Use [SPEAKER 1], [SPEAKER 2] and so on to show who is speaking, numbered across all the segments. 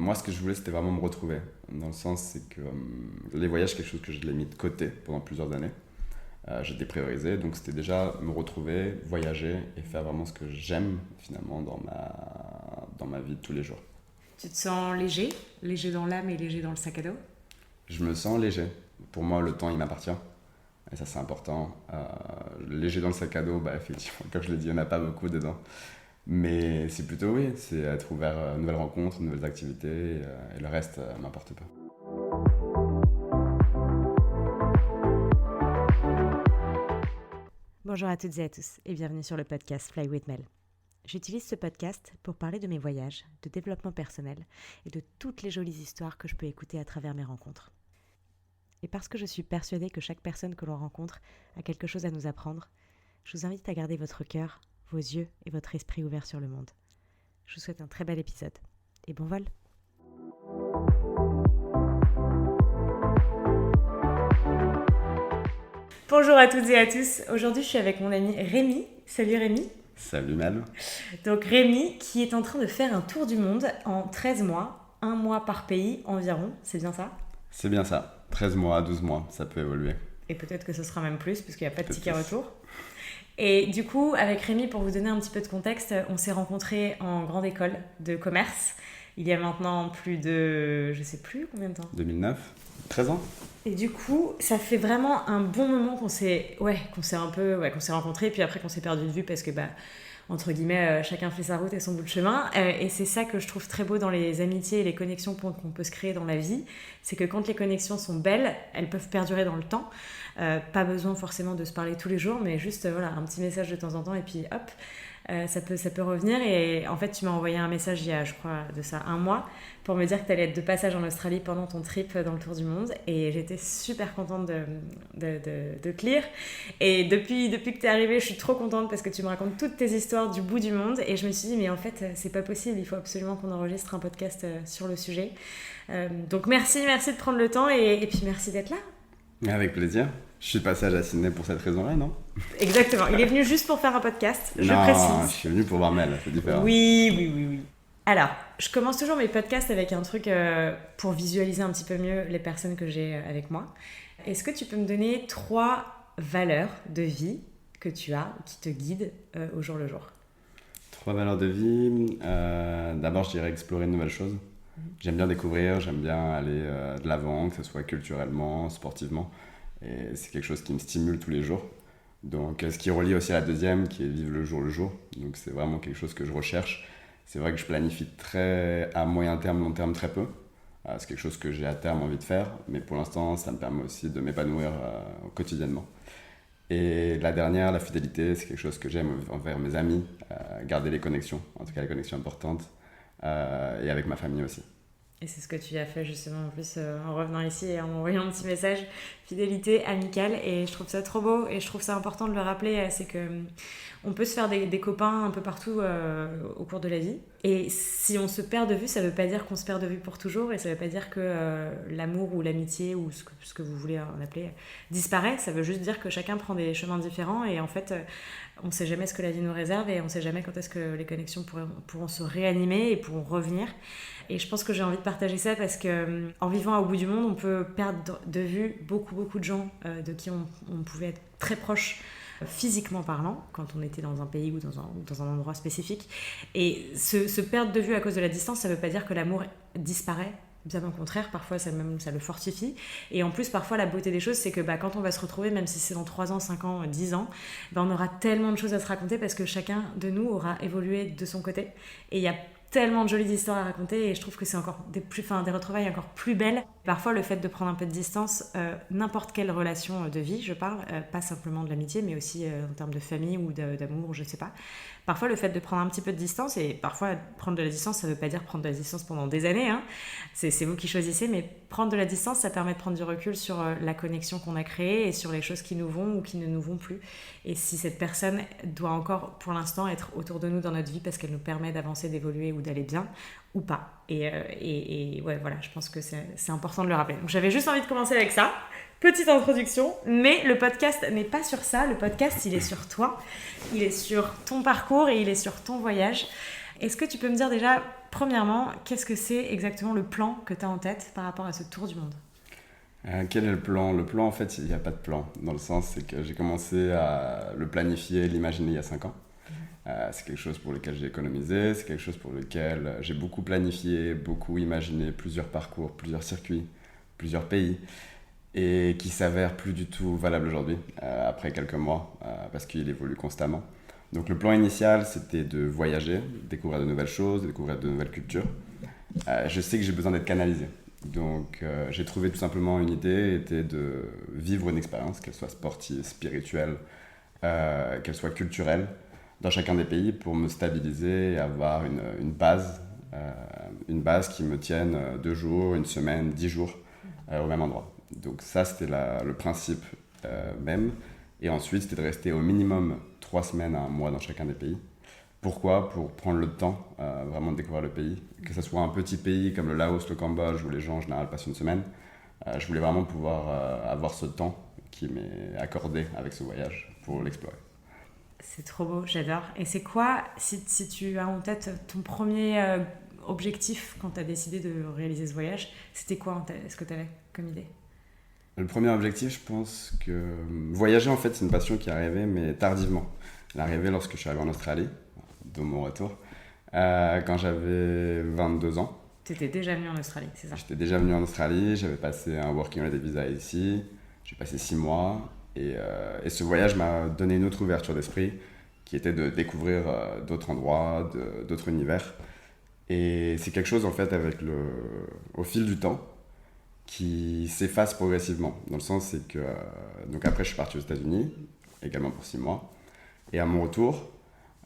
[SPEAKER 1] Moi, ce que je voulais, c'était vraiment me retrouver. Dans le sens, c'est que les voyages, c'est quelque chose que je l'ai mis de côté pendant plusieurs années. J'ai dépriorisé, donc c'était déjà me retrouver, voyager et faire vraiment ce que j'aime finalement dans ma vie de tous les jours.
[SPEAKER 2] Tu te sens léger? Léger dans l'âme et léger dans le sac à dos?
[SPEAKER 1] Je me sens léger. Pour moi, le temps, il m'appartient. Et ça, c'est important. Léger dans le sac à dos, bah, effectivement, comme je l'ai dit, il n'y en a pas beaucoup dedans. Mais c'est plutôt, oui, c'est être ouvert à de nouvelles rencontres, de nouvelles activités, et le reste m'importe pas.
[SPEAKER 2] Bonjour à toutes et à tous et bienvenue sur le podcast Fly with Mel. J'utilise ce podcast pour parler de mes voyages, de développement personnel et de toutes les jolies histoires que je peux écouter à travers mes rencontres. Et parce que je suis persuadée que chaque personne que l'on rencontre a quelque chose à nous apprendre, je vous invite à garder votre cœur, vos yeux et votre esprit ouverts sur le monde. Je vous souhaite un très bel épisode et bon vol! Bonjour à toutes et à tous, aujourd'hui je suis avec mon ami Rémi. Salut Rémi.
[SPEAKER 1] Salut Mel.
[SPEAKER 2] Donc Rémi qui est en train de faire un tour du monde en 13 mois, un mois par pays environ, c'est bien ça?
[SPEAKER 1] C'est bien ça, 13 mois, 12 mois, ça peut évoluer.
[SPEAKER 2] Et peut-être que ce sera même plus puisqu'il n'y a pas de ticket retour. Et du coup, avec Rémi, pour vous donner un petit peu de contexte, on s'est rencontrés en grande école de commerce il y a maintenant plus de, je sais plus combien de temps.
[SPEAKER 1] 2009, 13 ans.
[SPEAKER 2] Et du coup, ça fait vraiment un bon moment qu'on s'est rencontrés, puis après qu'on s'est perdu de vue parce que, entre guillemets, chacun fait sa route et son bout de chemin. Et c'est ça que je trouve très beau dans les amitiés et les connexions qu'on peut se créer dans la vie. C'est que quand les connexions sont belles, elles peuvent perdurer dans le temps. Pas besoin forcément de se parler tous les jours, mais juste un petit message de temps en temps et puis hop, ça peut revenir. Et en fait, tu m'as envoyé un message il y a, je crois, de ça un mois pour me dire que tu allais être de passage en Australie pendant ton trip dans le tour du monde. Et j'étais super contente de te lire. Et depuis que tu es arrivée, je suis trop contente parce que tu me racontes toutes tes histoires du bout du monde. Et je me suis dit, mais en fait, c'est pas possible. Il faut absolument qu'on enregistre un podcast sur le sujet. Donc merci de prendre le temps et puis merci d'être là.
[SPEAKER 1] Avec plaisir. Je suis de passage à Sydney pour cette raison-là, non?
[SPEAKER 2] Exactement. Il est venu juste pour faire un podcast, je
[SPEAKER 1] non,
[SPEAKER 2] précise.
[SPEAKER 1] Je suis venu pour voir Mel, c'est différent.
[SPEAKER 2] Oui. Alors, je commence toujours mes podcasts avec un truc pour visualiser un petit peu mieux les personnes que j'ai avec moi. Est-ce que tu peux me donner 3 valeurs de vie que tu as, qui te guident au jour le jour?
[SPEAKER 1] 3 valeurs de vie. D'abord, je dirais explorer de nouvelles choses. J'aime bien découvrir, j'aime bien aller de l'avant, que ce soit culturellement, sportivement. Et c'est quelque chose qui me stimule tous les jours. Donc, ce qui relie aussi à la deuxième, qui est vivre le jour. Donc, c'est vraiment quelque chose que je recherche. C'est vrai que je planifie à moyen terme, long terme, très peu. C'est quelque chose que j'ai à terme envie de faire. Mais pour l'instant, ça me permet aussi de m'épanouir quotidiennement. Et la dernière, la fidélité, c'est quelque chose que j'aime envers mes amis. Garder les connexions, en tout cas les connexions importantes. Et avec ma famille aussi.
[SPEAKER 2] Et c'est ce que tu as fait justement en plus en revenant ici et en m'envoyant un petit message, fidélité amicale, et je trouve ça trop beau et je trouve ça important de le rappeler, c'est que on peut se faire des copains un peu partout au cours de la vie, et si on se perd de vue, ça veut pas dire qu'on se perd de vue pour toujours, et ça veut pas dire que l'amour ou l'amitié ou ce que vous voulez en appeler disparaît, ça veut juste dire que chacun prend des chemins différents, et en fait on sait jamais ce que la vie nous réserve et on sait jamais quand est-ce que les connexions pourront se réanimer et pourront revenir. Et je pense que j'ai envie de partager ça parce que en vivant au bout du monde, on peut perdre de vue beaucoup de gens de qui on pouvait être très proche physiquement parlant, quand on était dans un pays ou dans un endroit spécifique. Et se perdre de vue à cause de la distance, ça veut pas dire que l'amour disparaît. Bien au contraire, parfois ça le fortifie. Et en plus, parfois, la beauté des choses, c'est que quand on va se retrouver, même si c'est dans 3 ans, 5 ans, 10 ans, on aura tellement de choses à se raconter parce que chacun de nous aura évolué de son côté. Et il y a tellement de jolies histoires à raconter et je trouve que c'est encore des retrouvailles encore plus belles. Parfois, le fait de prendre un peu de distance, n'importe quelle relation de vie, je parle, pas simplement de l'amitié, mais aussi en termes de famille ou d'amour, je sais pas. Parfois, le fait de prendre un petit peu de distance, et parfois, prendre de la distance, ça veut pas dire prendre de la distance pendant des années, hein. C'est vous qui choisissez, mais prendre de la distance, ça permet de prendre du recul sur la connexion qu'on a créée et sur les choses qui nous vont ou qui ne nous vont plus. Et si cette personne doit encore, pour l'instant, être autour de nous dans notre vie parce qu'elle nous permet d'avancer, d'évoluer ou d'aller bien, ou pas. Et ouais, voilà, je pense que c'est important de le rappeler. Donc, j'avais juste envie de commencer avec ça. Petite introduction, mais le podcast n'est pas sur ça. Le podcast, il est sur toi. Il est sur ton parcours et il est sur ton voyage. Est-ce que tu peux me dire déjà, premièrement, qu'est-ce que c'est exactement le plan que tu as en tête par rapport à ce tour du monde?
[SPEAKER 1] Quel est le plan? Le plan, en fait, il n'y a pas de plan. Dans le sens, c'est que j'ai commencé à le planifier, l'imaginer il y a 5 ans. C'est quelque chose pour lequel j'ai économisé, c'est quelque chose pour lequel j'ai beaucoup planifié, beaucoup imaginé, plusieurs parcours, plusieurs circuits, plusieurs pays, et qui s'avère plus du tout valable aujourd'hui, après quelques mois, parce qu'il évolue constamment. Donc le plan initial, c'était de voyager, découvrir de nouvelles choses, découvrir de nouvelles cultures. Je sais que j'ai besoin d'être canalisé. Donc j'ai trouvé tout simplement une idée, était de vivre une expérience, qu'elle soit sportive, spirituelle, qu'elle soit culturelle, dans chacun des pays pour me stabiliser et avoir une base qui me tienne 2 jours, une semaine, 10 jours au même endroit. Donc ça, c'était le principe même. Et ensuite, c'était de rester au minimum 3 semaines à 1 mois dans chacun des pays. Pourquoi? Pour prendre le temps vraiment de découvrir le pays. Que ce soit un petit pays comme le Laos, le Cambodge, où les gens en général passent une semaine. Je voulais vraiment pouvoir avoir ce temps qui m'est accordé avec ce voyage pour l'explorer.
[SPEAKER 2] C'est trop beau, j'adore. Et c'est quoi, si tu as en tête ton premier objectif quand tu as décidé de réaliser ce voyage, c'était quoi ce que tu avais comme idée?
[SPEAKER 1] Le premier objectif, je pense que voyager, en fait, c'est une passion qui est arrivée, mais tardivement. Elle est arrivée lorsque je suis arrivé en Australie, de mon retour, quand j'avais 22 ans.
[SPEAKER 2] Tu étais déjà venu en Australie, c'est ça?
[SPEAKER 1] J'étais déjà venu en Australie, j'avais passé un Working Holiday Visa ici, j'ai passé 6 mois, et ce voyage m'a donné une autre ouverture d'esprit, qui était de découvrir d'autres endroits, d'autres univers. Et c'est quelque chose, en fait, au fil du temps, qui s'efface progressivement. Dans le sens, c'est que... donc après, je suis parti aux États-Unis, également pour 6 mois. Et à mon retour,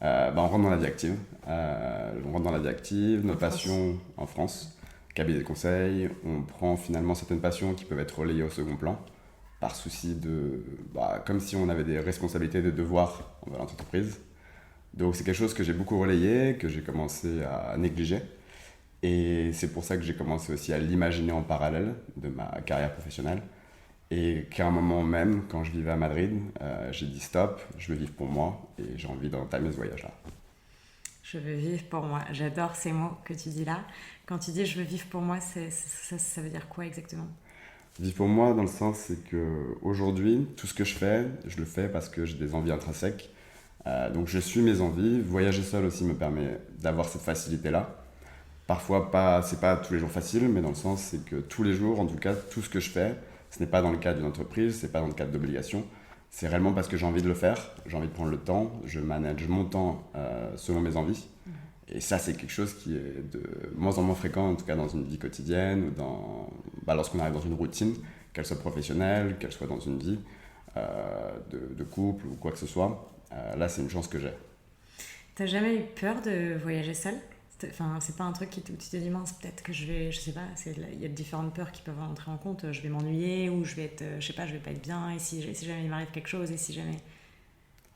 [SPEAKER 1] on rentre dans la vie active. On rentre dans la vie active, nos passions en France, cabinet de conseil. On prend finalement certaines passions qui peuvent être relayées au second plan, par souci de... comme si on avait des responsabilités, des devoirs envers l'entreprise. Donc c'est quelque chose que j'ai beaucoup relayé, que j'ai commencé à négliger. Et c'est pour ça que j'ai commencé aussi à l'imaginer en parallèle de ma carrière professionnelle. Et qu'à un moment même, quand je vivais à Madrid, j'ai dit stop, je veux vivre pour moi et j'ai envie d'entamer ce voyage-là.
[SPEAKER 2] Je veux vivre pour moi. J'adore ces mots que tu dis là. Quand tu dis je veux vivre pour moi, ça veut dire quoi exactement?
[SPEAKER 1] Vivre pour moi, dans le sens, c'est qu'aujourd'hui, tout ce que je le fais parce que j'ai des envies intrinsèques. Donc je suis mes envies. Voyager seul aussi me permet d'avoir cette facilité-là. Parfois, c'est pas tous les jours facile, mais dans le sens, c'est que tous les jours, en tout cas, tout ce que je fais, ce n'est pas dans le cadre d'une entreprise, c'est pas dans le cadre d'obligation. C'est réellement parce que j'ai envie de le faire, j'ai envie de prendre le temps, je manage mon temps selon mes envies. Et ça, c'est quelque chose qui est de moins en moins fréquent, en tout cas dans une vie quotidienne, ou lorsqu'on arrive dans une routine, qu'elle soit professionnelle, qu'elle soit dans une vie de couple ou quoi que ce soit. Là, c'est une chance que j'ai.
[SPEAKER 2] T'as jamais eu peur de voyager seul? Enfin, c'est pas un truc où tu te dis mince, peut-être que je vais, je sais pas, il y a différentes peurs qui peuvent entrer en compte. Je vais m'ennuyer ou je vais être, je sais pas, je vais pas être bien. Et si jamais il m'arrive quelque chose, et si jamais.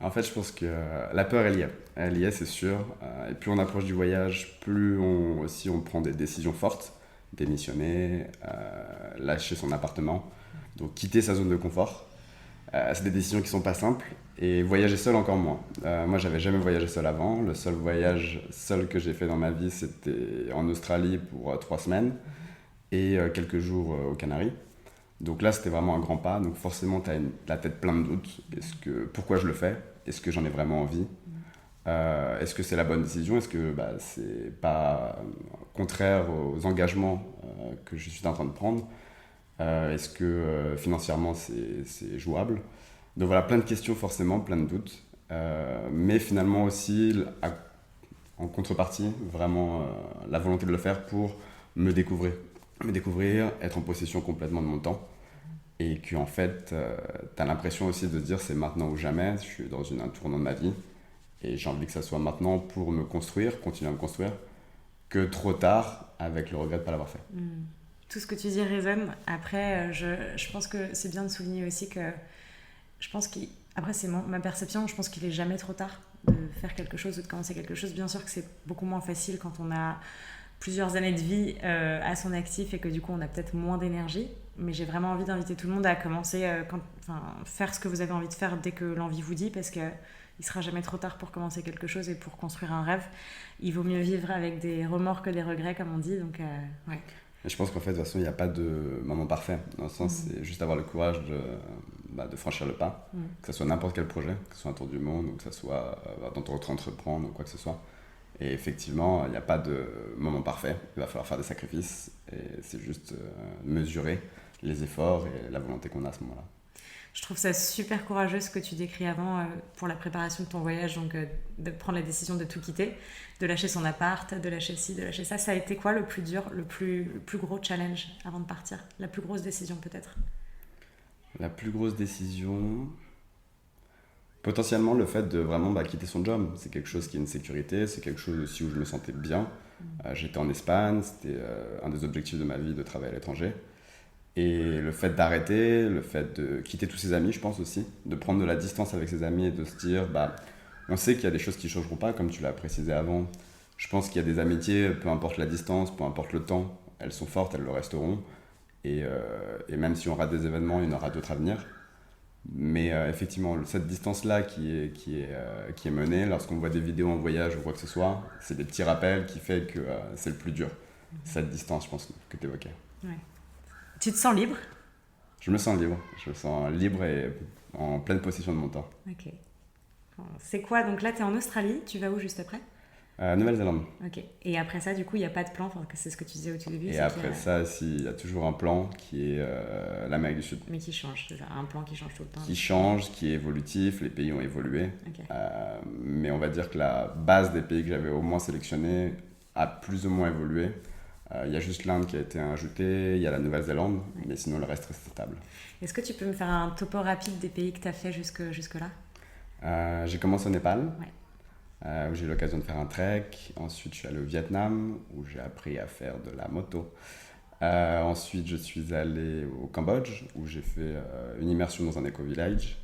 [SPEAKER 1] En fait, je pense que la peur, elle y est. Elle y est, c'est sûr. Et plus on approche du voyage, plus on prend des décisions fortes. Démissionner, lâcher son appartement. Donc quitter sa zone de confort. C'est des décisions qui sont pas simples. Et voyager seul encore moins. Moi, j'avais jamais voyagé seul avant. Le seul voyage seul que j'ai fait dans ma vie, c'était en Australie pour 3 semaines et quelques jours aux Canaries. Donc là, c'était vraiment un grand pas. Donc forcément, tu as la tête pleine de doutes. Pourquoi je le fais? Est-ce que j'en ai vraiment envie? Est-ce que c'est la bonne décision? Est-ce que c'est pas contraire aux engagements que je suis en train de prendre? Est-ce que financièrement, c'est jouable? Donc voilà, plein de questions forcément, plein de doutes. Mais finalement aussi, en contrepartie, vraiment la volonté de le faire pour me découvrir, être en possession complètement de mon temps. Et qu'en fait, tu as l'impression aussi de te dire c'est maintenant ou jamais, je suis dans un tournant de ma vie. Et j'ai envie que ça soit maintenant pour me construire, continuer à me construire, que trop tard avec le regret de ne pas l'avoir fait.
[SPEAKER 2] Tout ce que tu dis résonne. Après, je pense que c'est bien de souligner aussi que je pense après c'est ma perception, je pense qu'il est jamais trop tard de faire quelque chose ou de commencer quelque chose. Bien sûr que c'est beaucoup moins facile quand on a plusieurs années de vie à son actif et que du coup on a peut-être moins d'énergie, mais j'ai vraiment envie d'inviter tout le monde à commencer faire ce que vous avez envie de faire dès que l'envie vous dit, parce que il sera jamais trop tard pour commencer quelque chose et pour construire un rêve. Il vaut mieux vivre avec des remords que des regrets, comme on dit. Donc, ouais.
[SPEAKER 1] Et je pense qu'en fait, de toute façon, il n'y a pas de moment parfait. Dans le sens, c'est juste avoir le courage de franchir le pas, que ce soit n'importe quel projet, que ce soit un tour du monde, ou que ce soit dans ton entreprendre, ou quoi que ce soit. Et effectivement, il n'y a pas de moment parfait. Il va falloir faire des sacrifices. Et c'est juste mesurer les efforts et la volonté qu'on a à ce moment-là.
[SPEAKER 2] Je trouve ça super courageux ce que tu décris avant pour la préparation de ton voyage, donc de prendre la décision de tout quitter, de lâcher son appart, de lâcher ci, de lâcher ça. Ça a été quoi le plus dur, le plus gros challenge avant de partir? La plus grosse décision peut-être?
[SPEAKER 1] La plus grosse décision, potentiellement le fait de vraiment quitter son job. C'est quelque chose qui est une sécurité, c'est quelque chose aussi où je me sentais bien. J'étais en Espagne, c'était un des objectifs de ma vie de travailler à l'étranger. Et le fait d'arrêter, le fait de quitter tous ses amis, je pense aussi, de prendre de la distance avec ses amis et de se dire, on sait qu'il y a des choses qui ne changeront pas, comme tu l'as précisé avant. Je pense qu'il y a des amitiés, peu importe la distance, peu importe le temps, elles sont fortes, elles le resteront. Et même si on rate des événements, il y en aura d'autres à venir. Mais effectivement, cette distance-là qui est menée, lorsqu'on voit des vidéos en voyage ou quoi que ce soit, c'est des petits rappels qui font que c'est le plus dur. Cette distance, je pense, que tu évoquais.
[SPEAKER 2] Ouais. Tu te sens libre?
[SPEAKER 1] Je me sens libre et en pleine possession de mon temps.
[SPEAKER 2] Ok. C'est quoi? Donc là, tu es en Australie, tu vas où juste après?
[SPEAKER 1] Nouvelle-Zélande.
[SPEAKER 2] Ok. Et après ça, du coup, il n'y a pas de plan, c'est ce que tu disais au tout début.
[SPEAKER 1] Et après ça, il y a toujours un plan qui est l'Amérique du Sud.
[SPEAKER 2] Mais qui change, c'est ça, un plan qui change tout le temps.
[SPEAKER 1] Qui change, qui est évolutif, les pays ont évolué.
[SPEAKER 2] Okay.
[SPEAKER 1] Mais on va dire que la base des pays que j'avais au moins sélectionnés a plus ou moins évolué. Il y a juste l'Inde qui a été ajoutée, il y a la Nouvelle-Zélande, mais sinon le reste reste stable.
[SPEAKER 2] Est-ce que tu peux me faire un topo rapide des pays que tu as fait jusque-là?
[SPEAKER 1] J'ai commencé au Népal, où j'ai eu l'occasion de faire un trek. Ensuite, je suis allé au Vietnam, où j'ai appris à faire de la moto. Ensuite, je suis allé au Cambodge, où j'ai fait une immersion dans un éco-village.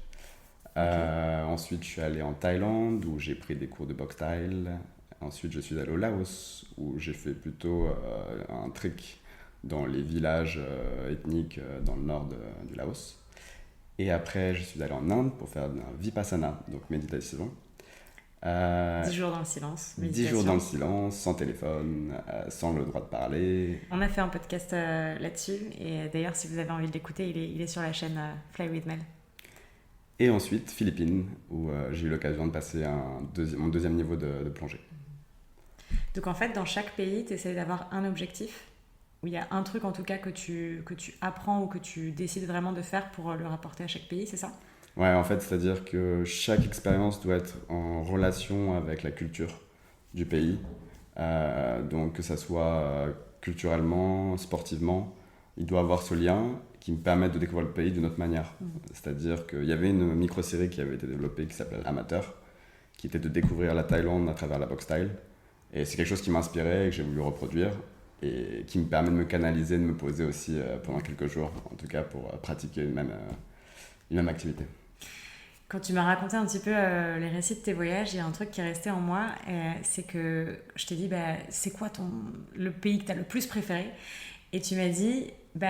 [SPEAKER 1] Ensuite, je suis allé en Thaïlande, où j'ai pris des cours de boxe thaï. Ensuite, je suis allé au Laos, où j'ai fait plutôt un trek dans les villages ethniques dans le nord du Laos. Et après, je suis allé en Inde pour faire un vipassana, donc méditation.
[SPEAKER 2] 10 jours dans le silence.
[SPEAKER 1] 10 jours dans le silence, sans téléphone, sans le droit de parler.
[SPEAKER 2] On a fait un podcast là-dessus, et d'ailleurs, si vous avez envie de l'écouter, il est sur la chaîne Fly with Mel.
[SPEAKER 1] Et ensuite, Philippines, où j'ai eu l'occasion de passer mon deuxième niveau de plongée.
[SPEAKER 2] Donc en fait, dans chaque pays, tu essaies d'avoir un objectif, où il y a un truc en tout cas que tu apprends ou que tu décides vraiment de faire pour le rapporter à chaque pays, c'est ça?
[SPEAKER 1] Ouais, en fait, c'est-à-dire que chaque expérience doit être en relation avec la culture du pays. Donc que ça soit culturellement, sportivement, il doit avoir ce lien qui me permet de découvrir le pays d'une autre manière. C'est-à-dire qu'il y avait une micro-série qui avait été développée qui s'appelle Amateur, qui était de découvrir la Thaïlande à travers la boxe thaï. Et c'est quelque chose qui m'inspirait et que j'ai voulu reproduire et qui me permet de me canaliser, de me poser aussi pendant quelques jours, en tout cas pour pratiquer une même activité.
[SPEAKER 2] Quand tu m'as raconté un petit peu les récits de tes voyages, il y a un truc qui est resté en moi, c'est que je t'ai dit, c'est quoi le pays que tu as le plus préféré? Et tu m'as dit,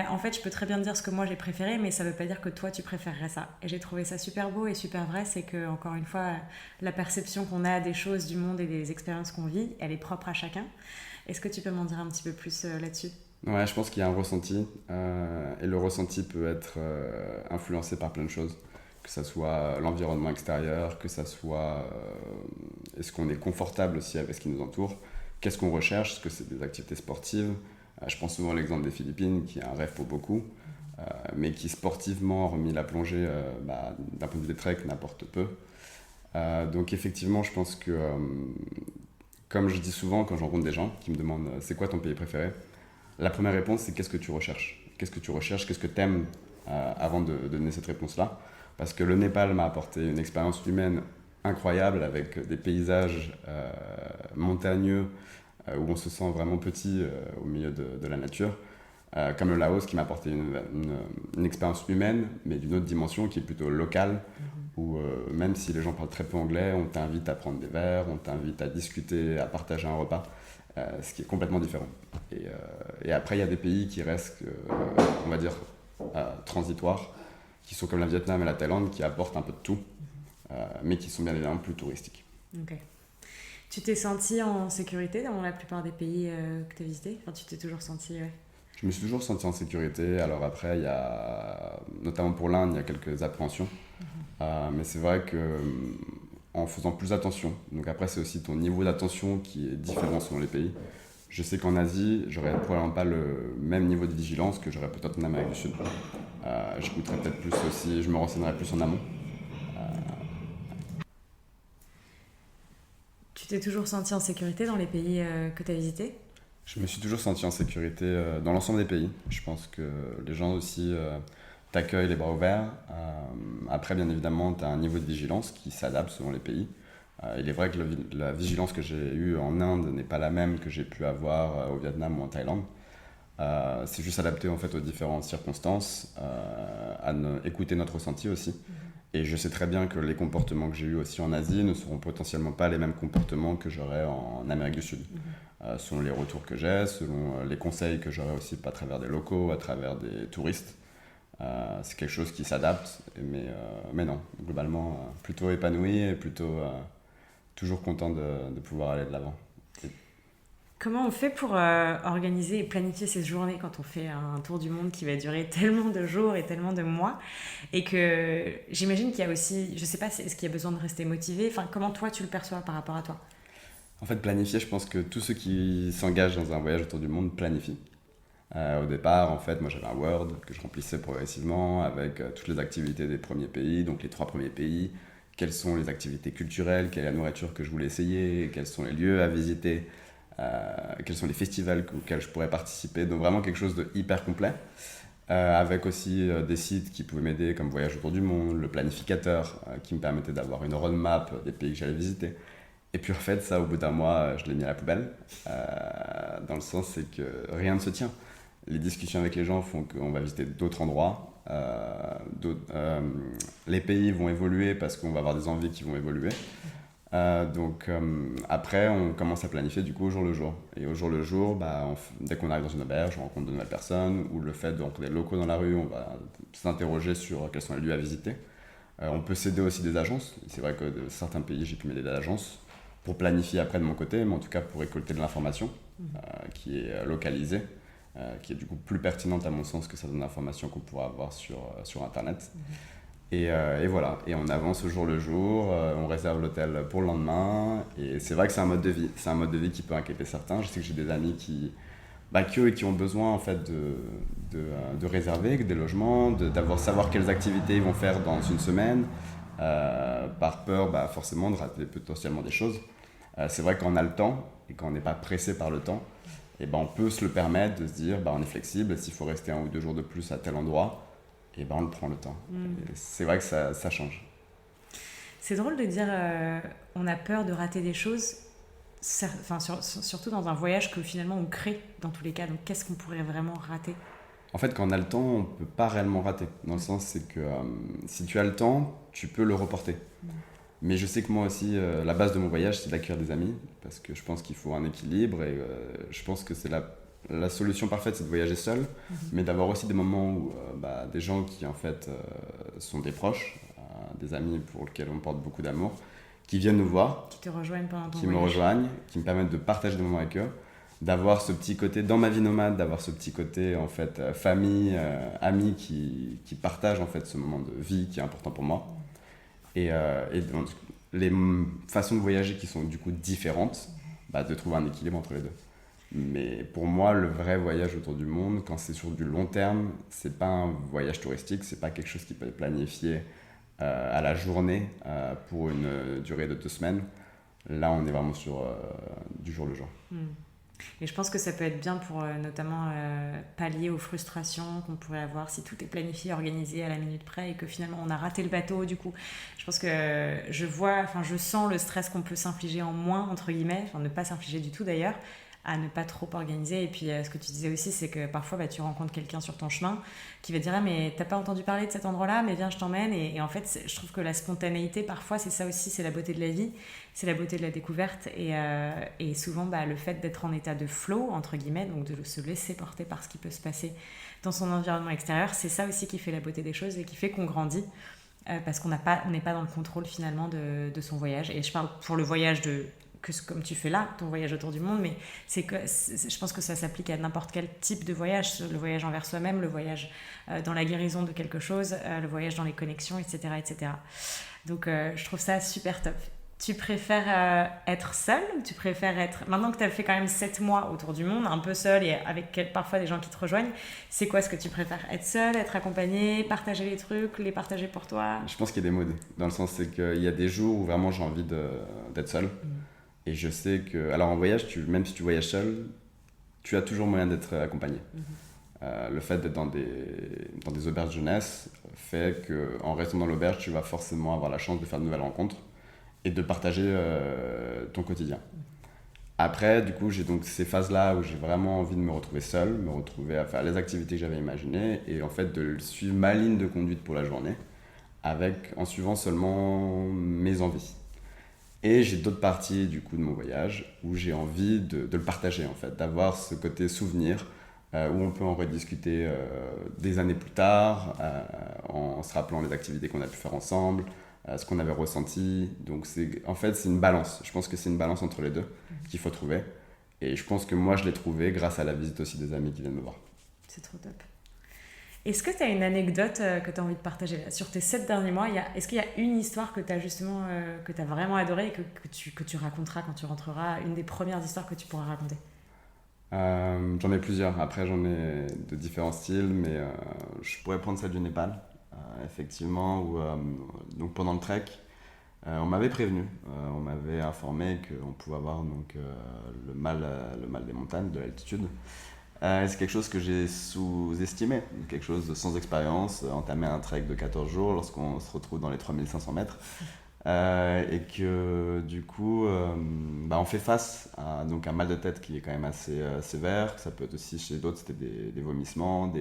[SPEAKER 2] en fait, je peux très bien te dire ce que moi j'ai préféré, mais ça veut pas dire que toi tu préférerais ça. Et j'ai trouvé ça super beau et super vrai, c'est que, encore une fois, la perception qu'on a des choses, du monde et des expériences qu'on vit, elle est propre à chacun. Est-ce que tu peux m'en dire un petit peu plus là-dessus?
[SPEAKER 1] Ouais, je pense qu'il y a un ressenti, et le ressenti peut être influencé par plein de choses. Que ça soit l'environnement extérieur, que ça soit est-ce qu'on est confortable aussi avec ce qui nous entoure, qu'est-ce qu'on recherche, est-ce que c'est des activités sportives. Je pense souvent à l'exemple des Philippines, qui est un rêve pour beaucoup, mais qui sportivement, remis la plongée, d'un point de vue des treks, n'apporte peu. Donc effectivement, je pense que, comme je dis souvent quand je rencontre des gens qui me demandent « c'est quoi ton pays préféré ?», la première réponse, c'est « qu'est-ce que tu recherches ? Qu'est-ce que tu recherches ? Qu'est-ce que tu aimes ?» avant de donner cette réponse-là. Parce que le Népal m'a apporté une expérience humaine incroyable avec des paysages montagneux où on se sent vraiment petit au milieu de la nature. Comme le Laos qui m'a apporté une expérience humaine, mais d'une autre dimension qui est plutôt locale, où même si les gens parlent très peu anglais, on t'invite à prendre des verres, on t'invite à discuter, à partager un repas, ce qui est complètement différent. Et après, il y a des pays qui restent, on va dire, transitoires, qui sont comme le Vietnam et la Thaïlande, qui apportent un peu de tout. mais qui sont bien évidemment plus touristiques.
[SPEAKER 2] Ok. Tu t'es senti en sécurité dans la plupart des pays que tu as visités? Enfin, tu t'es toujours senti... Ouais.
[SPEAKER 1] Je me suis toujours senti en sécurité. Alors après, notamment pour l'Inde, il y a quelques appréhensions. Mais c'est vrai que en faisant plus attention, donc après c'est aussi ton niveau d'attention qui est différent selon les pays. Je sais qu'en Asie, j'aurais probablement pas le même niveau de vigilance que j'aurais peut-être en Amérique du Sud. J'écouterais peut-être plus aussi, je me renseignerais plus en amont.
[SPEAKER 2] Tu t'es toujours senti en sécurité dans les pays que tu as visités?
[SPEAKER 1] Je me suis toujours senti en sécurité dans l'ensemble des pays. Je pense que les gens aussi t'accueillent les bras ouverts. Après, bien évidemment, tu as un niveau de vigilance qui s'adapte selon les pays. Il est vrai que la vigilance que j'ai eue en Inde n'est pas la même que j'ai pu avoir au Vietnam ou en Thaïlande. C'est juste adapté en fait aux différentes circonstances, écouter notre ressenti aussi. Et je sais très bien que les comportements que j'ai eus aussi en Asie ne seront potentiellement pas les mêmes comportements que j'aurai en Amérique du Sud. Selon les retours que j'ai, selon les conseils que j'aurai aussi à travers des locaux, à travers des touristes. C'est quelque chose qui s'adapte, mais non, globalement, plutôt épanoui et plutôt toujours content de pouvoir aller de l'avant.
[SPEAKER 2] Comment on fait pour organiser et planifier ces journées quand on fait un tour du monde qui va durer tellement de jours et tellement de mois? Et que j'imagine qu'il y a aussi, je sais pas, est-ce qu'il y a besoin de rester motivé? Enfin, comment toi tu le perçois par rapport à toi?
[SPEAKER 1] En fait, planifier, je pense que tous ceux qui s'engagent dans un voyage autour du monde planifient. Au départ, en fait, moi j'avais un Word que je remplissais progressivement avec toutes les activités des premiers pays, donc les 3 premiers pays, quelles sont les activités culturelles, quelle est la nourriture que je voulais essayer, quels sont les lieux à visiter, quels sont les festivals auxquels je pourrais participer, donc vraiment quelque chose de hyper complet. Avec aussi des sites qui pouvaient m'aider comme Voyage autour du monde, le planificateur qui me permettait d'avoir une roadmap des pays que j'allais visiter. Et puis en fait, ça, au bout d'un mois, je l'ai mis à la poubelle, dans le sens c'est que rien ne se tient. Les discussions avec les gens font qu'on va visiter d'autres endroits, les pays vont évoluer parce qu'on va avoir des envies qui vont évoluer. Après, on commence à planifier du coup au jour le jour. Et au jour le jour, dès qu'on arrive dans une auberge, on rencontre de nouvelles personnes, ou le fait de rencontrer des locaux dans la rue, on va s'interroger sur quels sont les lieux à visiter. On peut s'aider aussi des agences. C'est vrai que de certains pays, j'ai pu m'aider d'agences pour planifier après de mon côté, mais en tout cas pour récolter de l'information qui est localisée, qui est du coup plus pertinente à mon sens que certaines informations qu'on pourra avoir sur Internet. Et voilà, et on avance au jour le jour, on réserve l'hôtel pour le lendemain, et c'est vrai que c'est un mode de vie. C'est un mode de vie qui peut inquiéter certains. Je sais que j'ai des amis qui ont besoin en fait de réserver des logements, savoir quelles activités ils vont faire dans une semaine, par peur forcément de rater potentiellement des choses. C'est vrai qu'on a le temps, et quand on n'est pas pressé par le temps, et on peut se le permettre de se dire on est flexible, s'il faut rester 1 ou 2 jours de plus à tel endroit, et on le prend le temps. Et c'est vrai que ça change.
[SPEAKER 2] C'est drôle de dire on a peur de rater des choses, surtout dans un voyage que finalement on crée dans tous les cas. Donc qu'est-ce qu'on pourrait vraiment rater?
[SPEAKER 1] En fait, quand on a le temps, on ne peut pas réellement rater. Dans le sens, c'est que si tu as le temps, tu peux le reporter. Mais je sais que moi aussi, la base de mon voyage, c'est d'accueillir des amis, parce que je pense qu'il faut un équilibre, et je pense que c'est la solution parfaite, c'est de voyager seul, mais d'avoir aussi des moments où des gens qui en fait sont des proches, des amis pour lesquels on porte beaucoup d'amour, qui viennent nous voir,
[SPEAKER 2] qui te rejoignent pendant ton
[SPEAKER 1] qui
[SPEAKER 2] voyage.
[SPEAKER 1] me rejoignent, qui me permettent de partager des moments avec eux, d'avoir ce petit côté, dans ma vie nomade, d'avoir ce petit côté en fait famille, amis qui partagent en fait ce moment de vie qui est important pour moi. Et donc, les façons de voyager qui sont du coup différentes, de trouver un équilibre entre les deux. Mais pour moi, le vrai voyage autour du monde, quand c'est sur du long terme, c'est pas un voyage touristique, c'est pas quelque chose qui peut être planifié à la journée pour une durée de 2 semaines. Là, on est vraiment sur du jour le jour.
[SPEAKER 2] Et je pense que ça peut être bien pour notamment pallier aux frustrations qu'on pourrait avoir si tout est planifié, organisé à la minute près et que finalement on a raté le bateau. Du coup, je pense que je sens le stress qu'on peut s'infliger en moins, entre guillemets, ne pas s'infliger du tout d'ailleurs, à ne pas trop organiser. Et puis ce que tu disais aussi, c'est que parfois tu rencontres quelqu'un sur ton chemin qui va te dire ah, mais t'as pas entendu parler de cet endroit-là, mais viens je t'emmène. Et en fait je trouve que la spontanéité parfois c'est ça aussi, c'est la beauté de la vie, c'est la beauté de la découverte, et souvent le fait d'être en état de flow entre guillemets, donc de se laisser porter par ce qui peut se passer dans son environnement extérieur, c'est ça aussi qui fait la beauté des choses et qui fait qu'on grandit. parce qu'on n'est pas dans le contrôle finalement de son voyage. Et je parle pour le voyage comme tu fais là, ton voyage autour du monde, mais je pense que ça s'applique à n'importe quel type de voyage, le voyage envers soi-même, le voyage dans la guérison de quelque chose, le voyage dans les connexions, etc. etc. Donc je trouve ça super top. Tu préfères être seule ou tu préfères être... Maintenant que tu as fait quand même 7 mois autour du monde, un peu seule et avec parfois des gens qui te rejoignent, c'est quoi ce que tu préfères? Être seule, être accompagnée, partager les trucs, les partager pour toi?
[SPEAKER 1] Je pense qu'il y a des modes. Dans le sens, c'est qu'il y a des jours où vraiment j'ai envie d'être seul. Et je sais que... Alors en voyage, même si tu voyages seul, tu as toujours moyen d'être accompagné. Le fait d'être dans des auberges jeunesse fait qu'en restant dans l'auberge, tu vas forcément avoir la chance de faire de nouvelles rencontres et de partager ton quotidien. Après, du coup, j'ai donc ces phases-là où j'ai vraiment envie de me retrouver seul, me retrouver à faire les activités que j'avais imaginées et en fait de suivre ma ligne de conduite pour la journée en suivant seulement mes envies. Et j'ai d'autres parties du coup de mon voyage où j'ai envie de le partager en fait, d'avoir ce côté souvenir où on peut en rediscuter des années plus tard en se rappelant les activités qu'on a pu faire ensemble, ce qu'on avait ressenti. Donc en fait c'est une balance, je pense que c'est une balance entre les deux qu'il faut trouver. Et je pense que moi je l'ai trouvé grâce à la visite aussi des amis qui viennent me voir.
[SPEAKER 2] C'est trop top. Est-ce que tu as une anecdote que tu as envie de partager là? Sur tes 7 derniers mois, est-ce qu'il y a une histoire que tu as justement que tu as vraiment adorée et que tu raconteras quand tu rentreras, une des premières histoires que tu pourras raconter?
[SPEAKER 1] J'en ai plusieurs, après j'en ai de différents styles, mais je pourrais prendre celle du Népal, effectivement, où donc pendant le trek, on m'avait prévenu, on m'avait informé qu'on pouvait avoir donc, le mal des montagnes, de l'altitude. C'est quelque chose que j'ai sous-estimé, quelque chose de sans expérience, entamer un trek de 14 jours lorsqu'on se retrouve dans les 3500 mètres. Et que du coup, on fait face à donc, un mal de tête qui est quand même assez sévère. Ça peut être aussi chez d'autres, c'était des vomissements,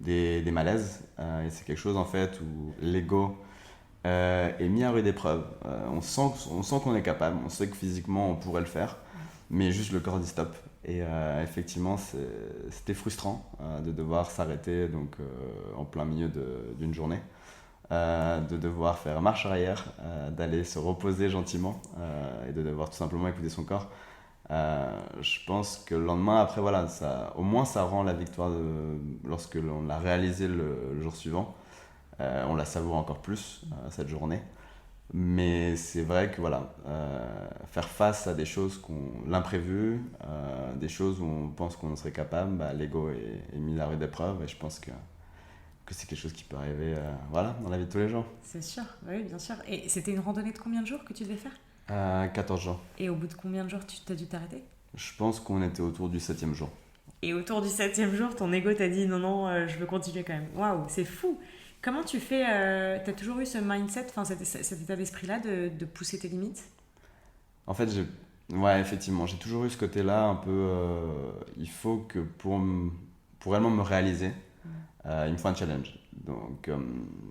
[SPEAKER 1] des malaises. Et c'est quelque chose en fait où l'ego est mis à rude épreuve. On sent qu'on est capable, on sait que physiquement on pourrait le faire, mais juste le corps dit stop. Et effectivement, c'était frustrant de devoir s'arrêter donc, en plein milieu d'une journée, de devoir faire marche arrière, d'aller se reposer gentiment et de devoir tout simplement écouter son corps. Je pense que le lendemain, après, voilà, au moins ça rend la victoire lorsque l'on l'a réalisé le jour suivant. On la savoure encore plus, cette journée. Mais c'est vrai que voilà, faire face à des choses l'imprévu, des choses où on pense qu'on serait capable, l'ego est mis à rude épreuve et je pense que c'est quelque chose qui peut arriver dans la vie de tous les jours.
[SPEAKER 2] C'est sûr, oui, bien sûr. Et c'était une randonnée de combien de jours que tu devais faire?
[SPEAKER 1] 14 jours.
[SPEAKER 2] Et au bout de combien de jours tu as dû t'arrêter?
[SPEAKER 1] Je pense qu'on était autour du 7e jour.
[SPEAKER 2] Et autour du 7e jour, ton ego t'a dit non, je veux continuer quand même. Waouh, c'est fou! Comment tu fais t'as toujours eu ce mindset, cet état d'esprit-là de pousser tes limites?
[SPEAKER 1] En fait, ouais, effectivement, j'ai toujours eu ce côté-là un peu... il faut que pour réellement me réaliser, il me faut un challenge. Donc,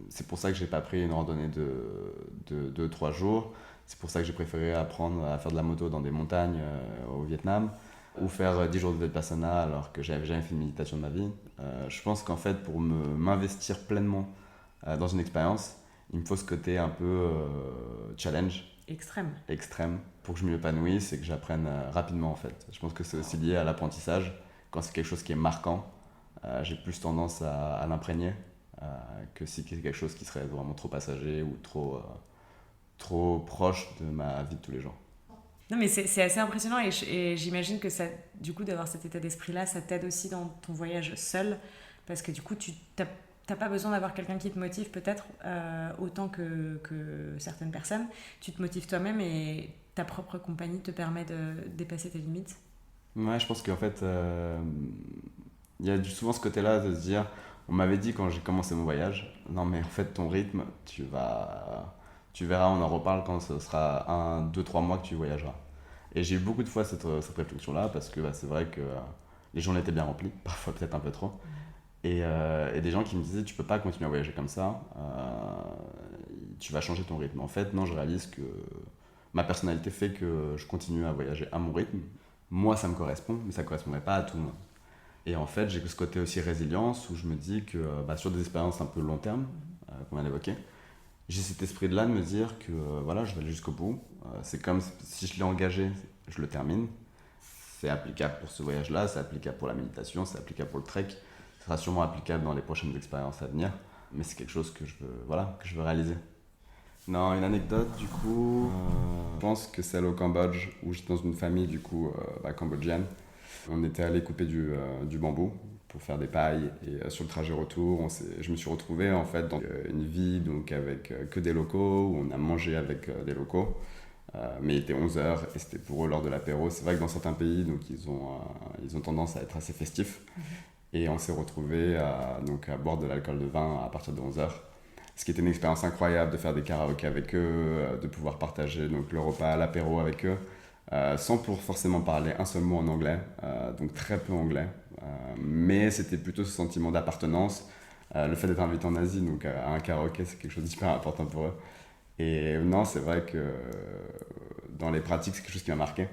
[SPEAKER 1] c'est pour ça que j'ai pas pris une randonnée de 2-3 jours. C'est pour ça que j'ai préféré apprendre à faire de la moto dans des montagnes au Vietnam ou faire 10 jours de Vipassana alors que j'avais jamais fait de méditation de ma vie. Je pense qu'en fait, pour m'investir pleinement dans une expérience, il me faut ce côté un peu challenge. Extrême, pour que je m'y épanouisse et que j'apprenne rapidement en fait. Je pense que c'est aussi lié à l'apprentissage. Quand c'est quelque chose qui est marquant, j'ai plus tendance à l'imprégner que si c'est quelque chose qui serait vraiment trop passager ou trop proche de ma vie de tous les jours.
[SPEAKER 2] Non mais c'est assez impressionnant et j'imagine que ça, du coup d'avoir cet état d'esprit-là, ça t'aide aussi dans ton voyage seul parce que du coup t'as pas besoin d'avoir quelqu'un qui te motive peut-être autant que certaines personnes. Tu te motives toi-même et ta propre compagnie te permet de dépasser tes limites.
[SPEAKER 1] Ouais, je pense qu'en fait, il y a souvent ce côté-là de se dire, on m'avait dit quand j'ai commencé mon voyage, non mais en fait ton rythme, tu verras, on en reparle quand ce sera 1, 2, 3 mois que tu voyageras. Et j'ai eu beaucoup de fois cette réflexion-là parce que c'est vrai que les journées étaient bien remplies, parfois peut-être un peu trop. Et des gens qui me disaient tu peux pas continuer à voyager comme ça, tu vas changer ton rythme. En fait non, je réalise que ma personnalité fait que je continue à voyager à mon rythme. Moi ça me correspond, mais ça correspondrait pas à tout le monde. Et en fait j'ai ce côté aussi résilience où je me dis que sur des expériences un peu long terme qu'on vient d'évoquer, j'ai cet esprit-là de me dire que voilà, je vais aller jusqu'au bout. C'est comme si je l'ai engagé, je le termine. C'est applicable pour ce voyage-là, c'est applicable pour la méditation, c'est applicable pour le trek. Ce sera sûrement applicable dans les prochaines expériences à venir. Mais c'est quelque chose que je veux réaliser. Non, une anecdote du coup, je pense que celle au Cambodge, où j'étais dans une famille du coup cambodgienne. On était allé couper du bambou pour faire des pailles et sur le trajet retour, je me suis retrouvé en fait dans une vie donc avec que des locaux, où on a mangé avec des locaux. Mais il était 11h et c'était pour eux l'heure de l'apéro. C'est vrai que dans certains pays, donc, ils ont tendance à être assez festifs. Et on s'est retrouvés donc, à boire de l'alcool de vin à partir de 11h. Ce qui était une expérience incroyable de faire des karaokés avec eux, de pouvoir partager donc, le repas, l'apéro avec eux, sans pour forcément parler un seul mot en anglais, donc très peu anglais. Mais c'était plutôt ce sentiment d'appartenance. Le fait d'être invité en Asie, donc à un karaoké, c'est quelque chose d'hyper important pour eux. Et non, c'est vrai que dans les pratiques, c'est quelque chose qui m'a marqué,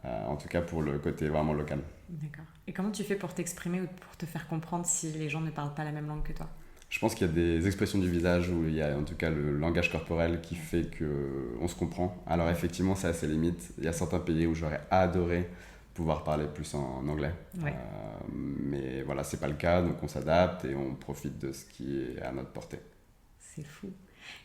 [SPEAKER 1] en tout cas pour le côté vraiment local.
[SPEAKER 2] D'accord. Et comment tu fais pour t'exprimer ou pour te faire comprendre si les gens ne parlent pas la même langue que toi?
[SPEAKER 1] Je pense qu'il y a des expressions du visage où il y a en tout cas le langage corporel qui fait qu'on se comprend. Alors effectivement, c'est assez limite. Il y a certains pays où j'aurais adoré pouvoir parler plus en anglais.
[SPEAKER 2] Ouais.
[SPEAKER 1] Mais voilà, c'est pas le cas, donc on s'adapte et on profite de ce qui est à notre portée.
[SPEAKER 2] C'est fou.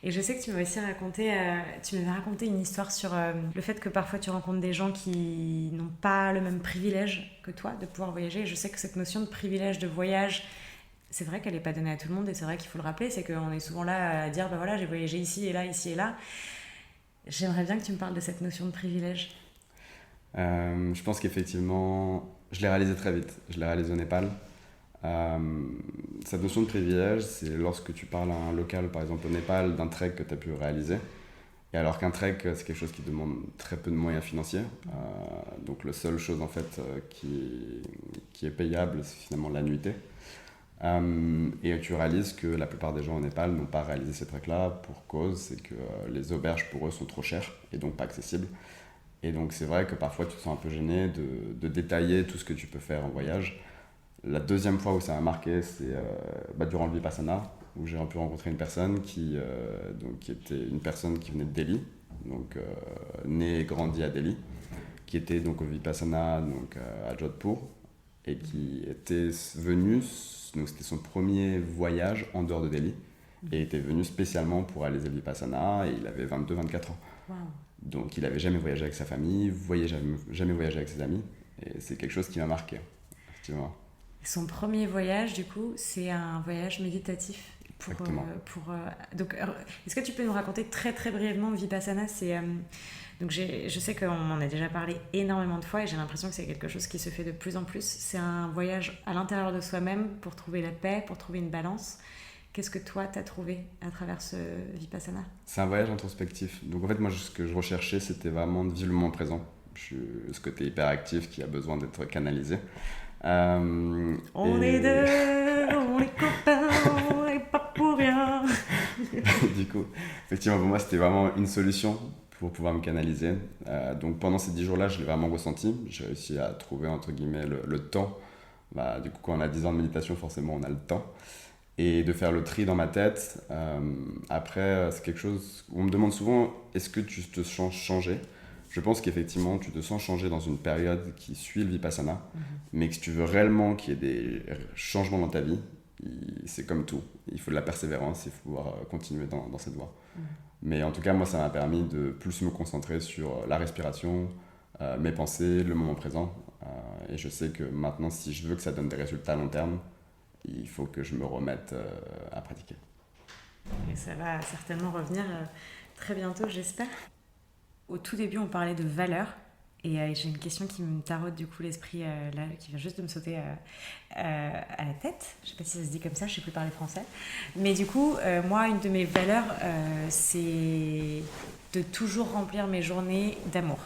[SPEAKER 2] Et je sais que tu m'avais aussi raconté une histoire sur le fait que parfois tu rencontres des gens qui n'ont pas le même privilège que toi de pouvoir voyager. Et je sais que cette notion de privilège de voyage, c'est vrai qu'elle n'est pas donnée à tout le monde et c'est vrai qu'il faut le rappeler, c'est qu'on est souvent là à dire, ben voilà, j'ai voyagé ici et là, ici et là. J'aimerais bien que tu me parles de cette notion de privilège.
[SPEAKER 1] Je pense qu'effectivement, je l'ai réalisé très vite. Je l'ai réalisé au Népal. Cette notion de privilège, c'est lorsque tu parles à un local, par exemple au Népal, d'un trek que tu as pu réaliser. Et alors qu'un trek, c'est quelque chose qui demande très peu de moyens financiers. Donc la seule chose en fait qui est payable, c'est finalement la nuitée. Et tu réalises que la plupart des gens au Népal n'ont pas réalisé ces treks-là pour cause, c'est que les auberges pour eux sont trop chères et donc pas accessibles. Et donc c'est vrai que parfois tu te sens un peu gêné de détailler tout ce que tu peux faire en voyage. La deuxième fois où ça m'a marqué, c'est durant le Vipassana, où j'ai pu rencontrer une personne qui était une personne qui venait de Delhi, donc née et grandie à Delhi, qui était donc au Vipassana donc, à Jodhpur, et qui était venu, donc c'était son premier voyage en dehors de Delhi, et était venu spécialement pour réaliser le Vipassana, et il avait 22-24 ans.
[SPEAKER 2] Wow.
[SPEAKER 1] Donc il n'avait jamais voyagé avec sa famille, jamais voyagé avec ses amis, et c'est quelque chose qui m'a marqué, effectivement.
[SPEAKER 2] Son premier voyage, du coup, c'est un voyage méditatif.
[SPEAKER 1] Exactement.
[SPEAKER 2] Donc, est-ce que tu peux nous raconter très très brièvement Vipassana? Donc je sais qu'on en a déjà parlé énormément de fois et j'ai l'impression que c'est quelque chose qui se fait de plus en plus. C'est un voyage à l'intérieur de soi-même pour trouver la paix, pour trouver une balance. Qu'est-ce que toi, t'as trouvé à travers ce Vipassana?
[SPEAKER 1] C'est un voyage introspectif. Donc en fait, moi, ce que je recherchais, c'était vraiment de vivre le moment présent. Je suis ce côté hyperactif qui a besoin d'être canalisé.
[SPEAKER 2] On est deux, on est copains, on n'est pas pour rien.
[SPEAKER 1] Du coup, effectivement, pour moi, c'était vraiment une solution pour pouvoir me canaliser. Donc pendant ces 10 jours-là, je l'ai vraiment ressenti. J'ai réussi à trouver, entre guillemets, le temps. Du coup, quand on a 10 ans de méditation, forcément, on a le temps. Et de faire le tri dans ma tête. Après, c'est quelque chose où on me demande souvent, est-ce que tu te sens changé ? Je pense qu'effectivement, tu te sens changer dans une période qui suit le Vipassana, mais que si tu veux réellement qu'il y ait des changements dans ta vie, c'est comme tout. Il faut de la persévérance, il faut pouvoir continuer dans cette voie. Mais en tout cas, moi, ça m'a permis de plus me concentrer sur la respiration, mes pensées, le moment présent. Et je sais que maintenant, si je veux que ça donne des résultats à long terme, il faut que je me remette à pratiquer.
[SPEAKER 2] Et ça va certainement revenir très bientôt, j'espère. Au tout début, on parlait de valeurs. Et j'ai une question qui me taraude du coup l'esprit, là, qui vient juste de me sauter à la tête. Je ne sais pas si ça se dit comme ça, je ne sais plus parler français. Mais du coup, moi, une de mes valeurs, c'est de toujours remplir mes journées d'amour.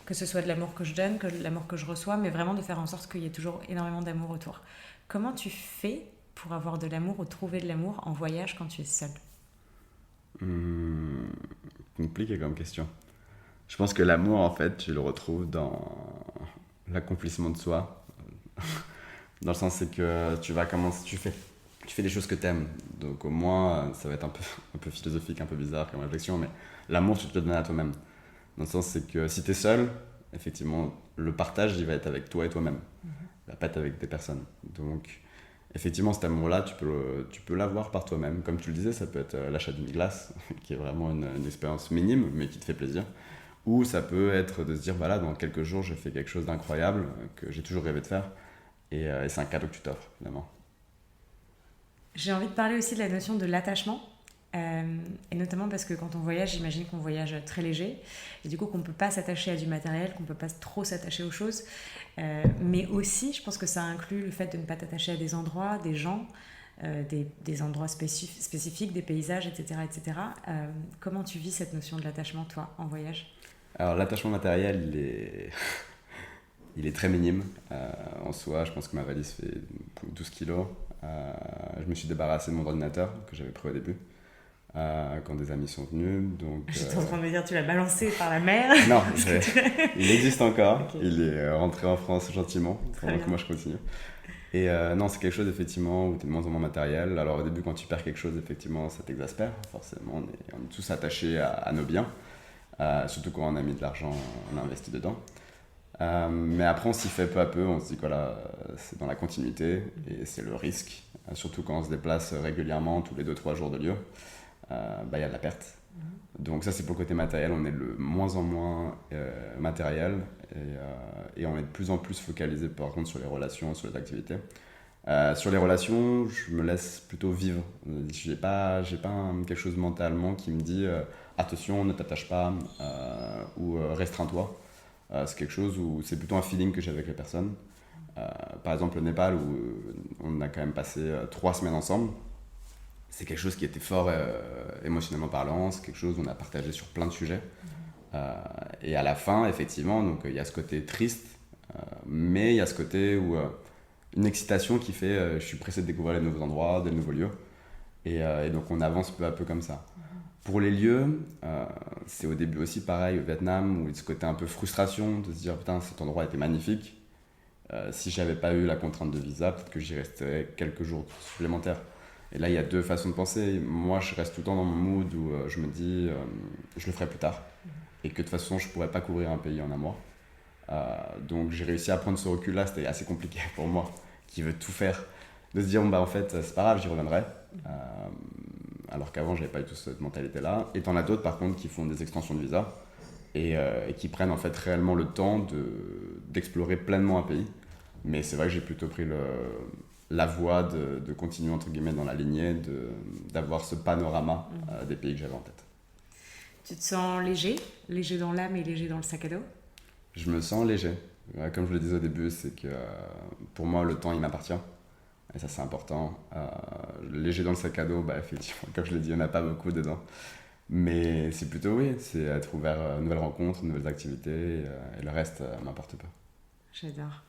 [SPEAKER 2] Que ce soit de l'amour que je donne, que de l'amour que je reçois, mais vraiment de faire en sorte qu'il y ait toujours énormément d'amour autour. Comment tu fais pour avoir de l'amour ou trouver de l'amour en voyage quand tu es seul?
[SPEAKER 1] Compliqué comme question. Je pense que l'amour, en fait, tu le retrouves dans l'accomplissement de soi. Dans le sens, c'est que tu vas commencer, tu fais tu fais des choses que t'aimes. Donc au moins, ça va être un peu philosophique, un peu bizarre comme réflexion, mais l'amour, tu te le donnes à toi-même. Dans le sens, c'est que si t'es seul, effectivement, le partage, il va être avec toi et toi-même. Il va pas être avec des personnes. Donc, effectivement, cet amour-là, tu peux l'avoir par toi-même. Comme tu le disais, ça peut être l'achat d'une glace, qui est vraiment une expérience minime, mais qui te fait plaisir. Ou ça peut être de se dire, voilà, dans quelques jours, j'ai fait quelque chose d'incroyable, que j'ai toujours rêvé de faire. Et c'est un cadeau que tu t'offres, finalement.
[SPEAKER 2] J'ai envie de parler aussi de la notion de l'attachement. Et notamment parce que quand on voyage, j'imagine qu'on voyage très léger. Et du coup, qu'on ne peut pas s'attacher à du matériel, qu'on ne peut pas trop s'attacher aux choses. Mais aussi, je pense que ça inclut le fait de ne pas t'attacher à des endroits, des gens, des endroits spécifiques, des paysages, etc. etc. Comment tu vis cette notion de l'attachement, toi, en voyage?
[SPEAKER 1] Alors, l'attachement matériel, il est très minime. En soi, je pense que ma valise fait 12 kilos. Je me suis débarrassé de mon ordinateur que j'avais pris au début. Quand des amis sont venus. Donc,
[SPEAKER 2] J'étais en train de me dire, tu l'as balancé par la mer.
[SPEAKER 1] non, il existe encore.
[SPEAKER 2] Ok.
[SPEAKER 1] Il est rentré en France gentiment
[SPEAKER 2] Très
[SPEAKER 1] pendant
[SPEAKER 2] bien.
[SPEAKER 1] que moi je continue. Et non, c'est quelque chose effectivement où tu es de moins en moins matériel. Alors au début, quand tu perds quelque chose, effectivement, ça t'exaspère. Forcément, on est tous attachés à nos biens. Surtout quand on a mis de l'argent, on a investi dedans. Mais après, on s'y fait peu à peu. On se dit que voilà, c'est dans la continuité et c'est le risque. Surtout quand on se déplace régulièrement, tous les 2-3 jours de lieu. Bah, y a de la perte. Donc ça c'est pour le côté matériel, on est de moins en moins matériel et on est de plus en plus focalisé par contre sur les relations, sur les activités. Sur les relations, je me laisse plutôt vivre. J'ai pas quelque chose mentalement qui me dit attention, ne t'attache pas ou restreins-toi. C'est quelque chose où c'est plutôt un feeling que j'ai avec les personnes. Par exemple le Népal où on a quand même passé 3 semaines ensemble. C'est quelque chose qui était fort émotionnellement parlant, c'est quelque chose où on a partagé sur plein de sujets. Et à la fin, effectivement, donc il y a ce côté triste, mais il y a ce côté où une excitation qui fait je suis pressé de découvrir les nouveaux endroits, des nouveaux lieux. Et donc on avance peu à peu comme ça. Pour les lieux, c'est au début aussi pareil au Vietnam, où il y a ce côté un peu frustration de se dire putain, cet endroit était magnifique. Si j'avais pas eu la contrainte de visa, peut-être que j'y restais quelques jours supplémentaires. Et là, il y a deux façons de penser. Moi, je reste tout le temps dans mon mood où je me dis je le ferai plus tard. Et que de toute façon, je pourrais pas couvrir un pays en un mois. Donc, j'ai réussi à prendre ce recul-là. C'était assez compliqué pour moi, qui veut tout faire. De se dire, bon, bah, en fait, c'est pas grave, j'y reviendrai. Alors qu'avant, j'avais pas du tout cette mentalité-là. Et t'en as d'autres, par contre, qui font des extensions de visa et qui prennent en fait réellement le temps d'explorer pleinement un pays. Mais c'est vrai que j'ai plutôt pris la voie de continuer entre guillemets dans la lignée, d'avoir ce panorama des pays que j'avais en tête.
[SPEAKER 2] Tu te sens léger, léger dans l'âme et léger dans le sac à dos?
[SPEAKER 1] Je me sens léger. Comme je le disais au début, c'est que pour moi le temps il m'appartient. Et ça c'est important. Léger dans le sac à dos, bah, effectivement, comme je l'ai dit, il n'y en a pas beaucoup dedans. Mais c'est plutôt oui, c'est être ouvert à de nouvelles rencontres, de nouvelles activités, et le reste m'importe pas.
[SPEAKER 2] J'adore.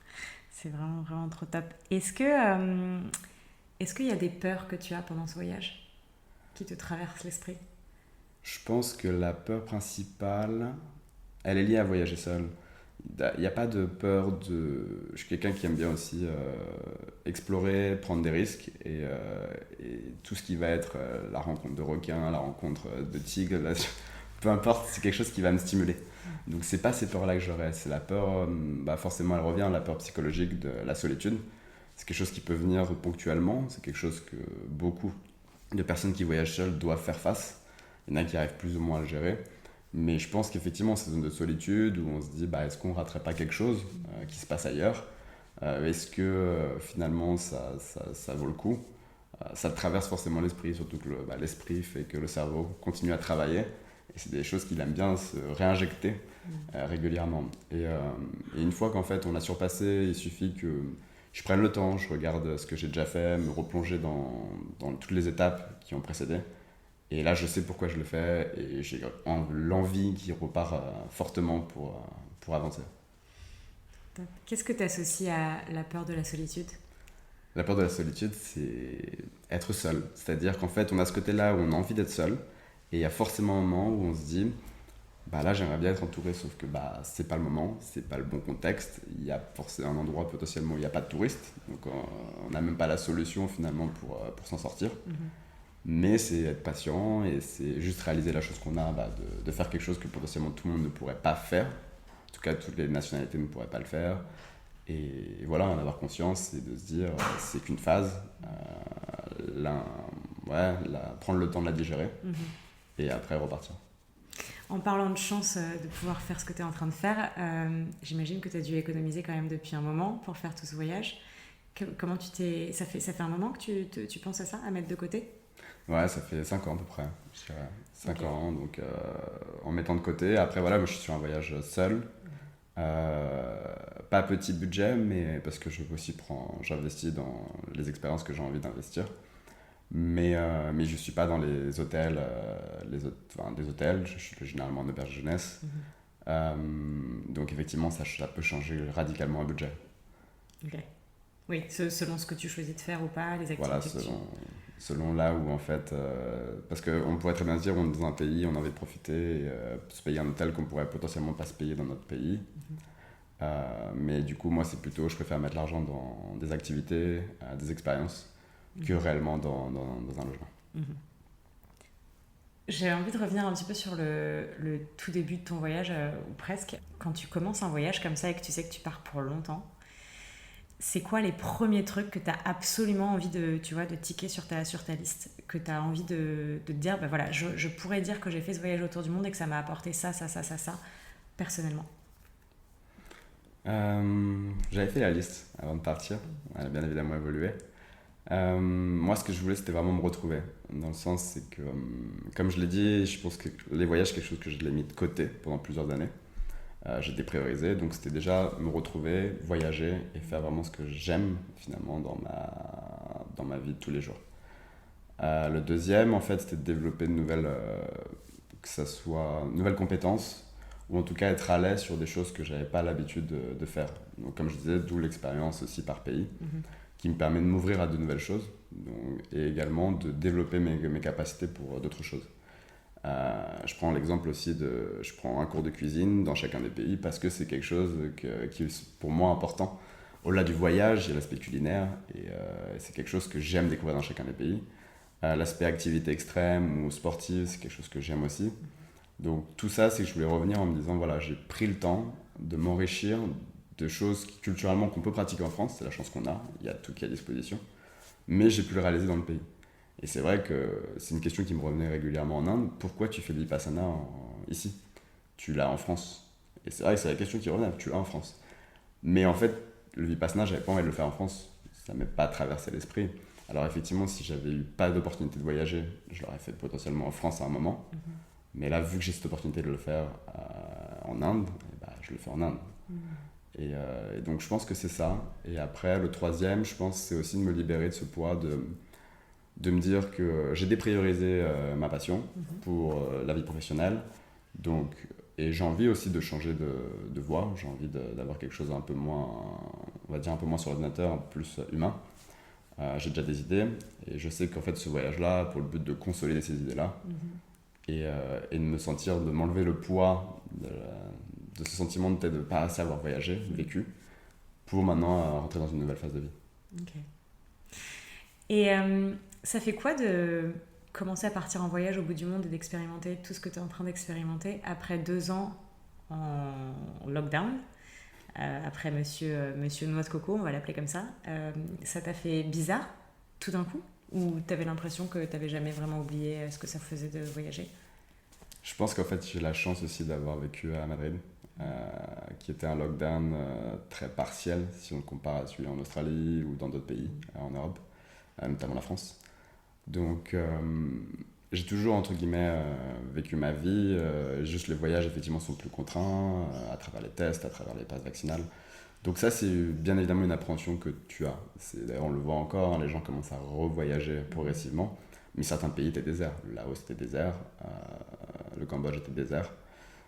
[SPEAKER 2] C'est vraiment, vraiment trop top. Est-ce qu'il y a des peurs que tu as pendant ce voyage qui te traversent l'esprit?
[SPEAKER 1] Je pense que la peur principale, elle est liée à voyager seul. Il n'y a pas de peur de... Je suis quelqu'un qui aime bien aussi explorer, prendre des risques et tout ce qui va être la rencontre de requins, la rencontre de tigres, peu importe, c'est quelque chose qui va me stimuler. Donc c'est pas ces peurs-là que j'aurais, c'est la peur, bah forcément elle revient, la peur psychologique de la solitude. C'est quelque chose qui peut venir ponctuellement, c'est quelque chose que beaucoup de personnes qui voyagent seules doivent faire face. Il y en a qui arrivent plus ou moins à le gérer. Mais je pense qu'effectivement, ces zones de solitude où on se dit bah, est-ce qu'on ne raterait pas quelque chose qui se passe ailleurs est-ce que finalement ça vaut le coup ça te traverse forcément l'esprit, surtout que l'esprit fait que le cerveau continue à travailler. Et c'est des choses qu'il aime bien se réinjecter régulièrement. Et une fois qu'en fait on a surpassé, il suffit que je prenne le temps, je regarde ce que j'ai déjà fait, me replonger dans toutes les étapes qui ont précédé. Et là, je sais pourquoi je le fais et j'ai l'envie qui repart fortement pour avancer.
[SPEAKER 2] Top. Qu'est-ce que tu associes à la peur de la solitude?
[SPEAKER 1] La peur de la solitude, c'est être seul. C'est-à-dire qu'en fait, on a ce côté-là où on a envie d'être seul et il y a forcément un moment où on se dit bah là j'aimerais bien être entouré, sauf que bah c'est pas le moment, c'est pas le bon contexte. Il y a forcément un endroit potentiellement où il n'y a pas de touristes, donc on n'a même pas la solution finalement pour s'en sortir. Mais c'est être patient et c'est juste réaliser la chose qu'on a, bah, de faire quelque chose que potentiellement tout le monde ne pourrait pas faire. En tout cas, toutes les nationalités ne pourraient pas le faire. Et voilà, en avoir conscience et de se dire, c'est qu'une phase. Là, ouais, prendre le temps de la digérer et après repartir.
[SPEAKER 2] En parlant de chance de pouvoir faire ce que tu es en train de faire, j'imagine que tu as dû économiser quand même depuis un moment pour faire tout ce voyage. Comment tu t'es... Ça fait un moment que tu penses à ça, à mettre de côté?
[SPEAKER 1] Ouais, ça fait 5 ans à peu près, je dirais. 5
[SPEAKER 2] Ok.
[SPEAKER 1] ans, donc en mettant de côté. Après, voilà, moi je suis sur un voyage seul. Pas petit budget, mais parce que j'investis dans les expériences que j'ai envie d'investir. Mais je ne suis pas dans les hôtels, enfin, des hôtels, je suis généralement en auberge jeunesse. Euh, donc effectivement, ça peut changer radicalement un budget.
[SPEAKER 2] Ok. Oui, selon ce que tu choisis de faire ou pas, les
[SPEAKER 1] Voilà,
[SPEAKER 2] activités que tu...
[SPEAKER 1] selon là où en fait. Parce qu'on pourrait très bien se dire, on est dans un pays, on a envie de profiter, et, se payer un hôtel qu'on pourrait potentiellement pas se payer dans notre pays. Mais du coup, moi, c'est plutôt, je préfère mettre l'argent dans des activités, des expériences, que réellement dans un logement.
[SPEAKER 2] J'ai envie de revenir un petit peu sur le tout début de ton voyage, ou presque. Quand tu commences un voyage comme ça et que tu sais que tu pars pour longtemps, c'est quoi les premiers trucs que tu as absolument envie de, tu vois, de ticker sur ta liste, que tu as envie de te dire, ben voilà, je pourrais dire que j'ai fait ce voyage autour du monde et que ça m'a apporté ça, personnellement.
[SPEAKER 1] J'avais fait la liste avant de partir, elle a bien évidemment évolué. Moi, ce que je voulais, c'était vraiment me retrouver. Dans le sens, c'est que, comme je l'ai dit, je pense que les voyages, c'est quelque chose que je l'ai mis de côté pendant plusieurs années. J'ai dépriorisé, donc c'était déjà me retrouver, voyager et faire vraiment ce que j'aime finalement dans ma vie de tous les jours. Le deuxième, en fait, c'était de développer de que ça soit nouvelles compétences ou en tout cas être à l'aise sur des choses que j'avais pas l'habitude de faire. Donc, comme je disais, d'où l'expérience aussi par pays qui me permet de m'ouvrir à de nouvelles choses et également de développer mes capacités pour d'autres choses. Je prends l'exemple aussi je prends un cours de cuisine dans chacun des pays parce que c'est quelque chose qui est pour moi important. Au-delà du voyage, il y a l'aspect culinaire et c'est quelque chose que j'aime découvrir dans chacun des pays. L'aspect activité extrême ou sportive, c'est quelque chose que j'aime aussi. Donc tout ça, c'est que je voulais revenir en me disant, voilà, j'ai pris le temps de m'enrichir de choses culturellement qu'on peut pratiquer en France, c'est la chance qu'on a, il y a tout qui est à disposition, mais j'ai pu le réaliser dans le pays. Et c'est vrai que c'est une question qui me revenait régulièrement en Inde. Pourquoi tu fais le Vipassana ici? Tu l'as en France. Et c'est vrai que c'est la question qui revenait, tu l'as en France. Mais en fait, le Vipassana, j'avais pas envie de le faire en France. Ça m'est pas traversé l'esprit. Alors effectivement, si j'avais eu pas d'opportunité de voyager, je l'aurais fait potentiellement en France à un moment. Mais là, vu que j'ai cette opportunité de le faire en Inde, bah, je le fais en Inde. Et donc je pense que c'est ça. Et après, le troisième, je pense, c'est aussi de me libérer de ce poids de me dire que j'ai dépriorisé ma passion pour la vie professionnelle. Donc, et j'ai envie aussi de changer de voie. J'ai envie d'avoir quelque chose un peu moins, on va dire un peu moins sur l'ordinateur, plus humain. J'ai déjà des idées et je sais qu'en fait ce voyage-là, pour le but de consolider ces idées-là et de me sentir, de m'enlever le poids de ce sentiment de peut-être de ne pas assez avoir voyagé, vécu, pour maintenant rentrer dans une nouvelle phase de vie.
[SPEAKER 2] Ok. Et ça fait quoi de commencer à partir en voyage au bout du monde et d'expérimenter tout ce que tu es en train d'expérimenter après 2 ans en lockdown, après monsieur Noix de Coco, on va l'appeler comme ça. Ça t'a fait bizarre tout d'un coup? Ou t'avais l'impression que t'avais jamais vraiment oublié ce que ça faisait de voyager?
[SPEAKER 1] Je pense qu'en fait j'ai la chance aussi d'avoir vécu à Madrid, qui était un lockdown très partiel si on le compare à celui en Australie ou dans d'autres pays en Europe, notamment la France. Donc j'ai toujours entre guillemets vécu ma vie, juste les voyages effectivement sont plus contraints à travers les tests, à travers les passes vaccinales. Donc ça c'est bien évidemment une appréhension que tu as. D'ailleurs on le voit encore, hein, les gens commencent à revoyager progressivement, mais certains pays étaient déserts. Le Laos était désert, le Cambodge était désert.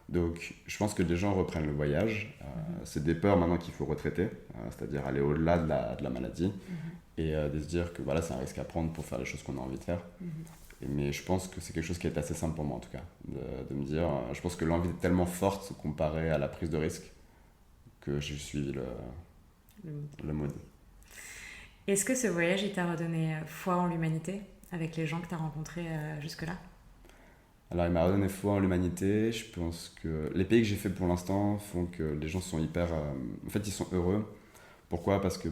[SPEAKER 1] Donc je pense que les gens reprennent le voyage. C'est des peurs maintenant qu'il faut retraiter, c'est-à-dire aller au-delà de la maladie et de se dire que voilà, c'est un risque à prendre pour faire les choses qu'on a envie de faire. Mais je pense que c'est quelque chose qui est assez simple pour moi en tout cas, de me dire, je pense que l'envie est tellement forte comparée à la prise de risque que j'ai suivi le mode.
[SPEAKER 2] Est-ce que ce voyage, il t'a redonné foi en l'humanité avec les gens que tu as rencontrés jusque-là?
[SPEAKER 1] Alors il m'a redonné foi en l'humanité, je pense que les pays que j'ai fait pour l'instant font que les gens sont hyper... en fait ils sont heureux. Pourquoi? Parce que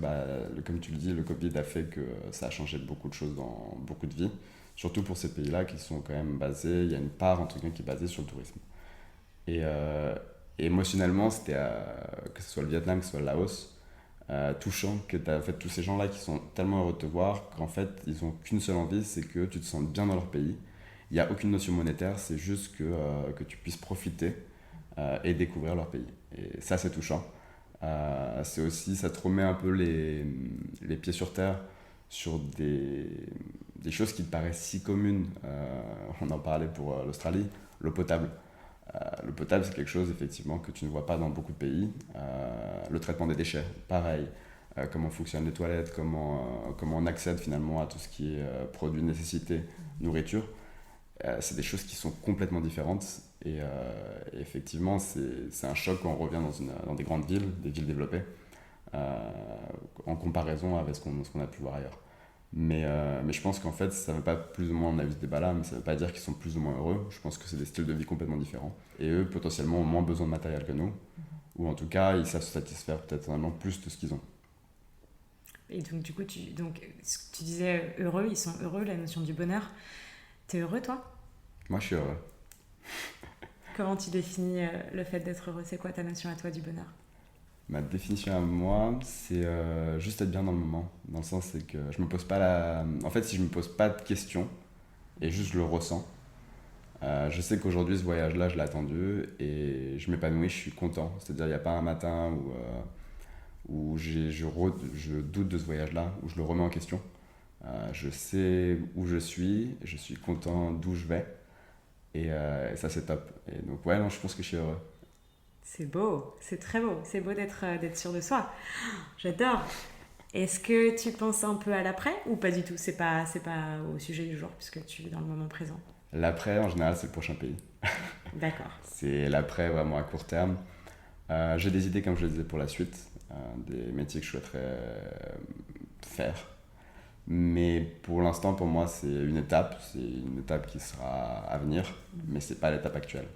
[SPEAKER 1] comme tu le dis, le Covid a fait que ça a changé beaucoup de choses dans beaucoup de vies. Surtout pour ces pays-là qui sont quand même basés, il y a une part entre guillemets qui est basée sur le tourisme. Et, et émotionnellement, c'était que ce soit le Vietnam, que ce soit le Laos, touchant que tu as en fait, tous ces gens-là qui sont tellement heureux de te voir qu'en fait ils n'ont qu'une seule envie, c'est que tu te sentes bien dans leur pays. Il n'y a aucune notion monétaire, c'est juste que tu puisses profiter et découvrir leur pays. Et ça, c'est touchant. C'est aussi, ça te remet un peu les pieds sur terre sur des choses qui te paraissent si communes. On en parlait pour l'Australie, l'eau potable. L'eau potable, c'est quelque chose effectivement que tu ne vois pas dans beaucoup de pays. Le traitement des déchets, pareil. Comment fonctionnent les toilettes, comment on accède finalement à tout ce qui est produits de nécessité, nourriture. C'est des choses qui sont complètement différentes. Et effectivement, c'est un choc quand on revient dans des grandes villes, des villes développées, en comparaison avec ce qu'on a pu voir ailleurs. Mais je pense qu'en fait, ça ne veut pas plus ou moins, on a vu ce débat-là, mais ça ne veut pas dire qu'ils sont plus ou moins heureux. Je pense que c'est des styles de vie complètement différents. Et eux, potentiellement, ont moins besoin de matériel que nous. Ou en tout cas, ils savent se satisfaire peut-être vraiment plus de ce qu'ils ont.
[SPEAKER 2] Et donc, du coup, tu disais heureux, ils sont heureux, la notion du bonheur. T'es heureux, toi?
[SPEAKER 1] Moi, je suis heureux.
[SPEAKER 2] Comment tu définis le fait d'être heureux? C'est quoi ta notion à toi du bonheur?
[SPEAKER 1] Ma définition à moi, c'est juste être bien dans le moment. Dans le sens, c'est que je me pose pas la... En fait, si je me pose pas de questions et juste je le ressens, je sais qu'aujourd'hui, ce voyage-là, je l'ai attendu et je m'épanouis, je suis content. C'est-à-dire, il n'y a pas un matin où je doute de ce voyage-là, où je le remets en question. Je sais où je suis content d'où je vais et ça, c'est top. Et donc, ouais, non, je pense que je suis heureux.
[SPEAKER 2] C'est beau, c'est très beau. C'est beau d'être sûr de soi. J'adore. Est-ce que tu penses un peu à l'après ou pas du tout? C'est pas au sujet du jour puisque tu es dans le moment présent.
[SPEAKER 1] L'après, en général, c'est le prochain pays.
[SPEAKER 2] D'accord.
[SPEAKER 1] C'est l'après vraiment à court terme. J'ai des idées, comme je le disais, pour la suite, des métiers que je souhaiterais faire. Mais pour l'instant, pour moi, c'est une étape. C'est une étape qui sera à venir, mais c'est pas l'étape actuelle.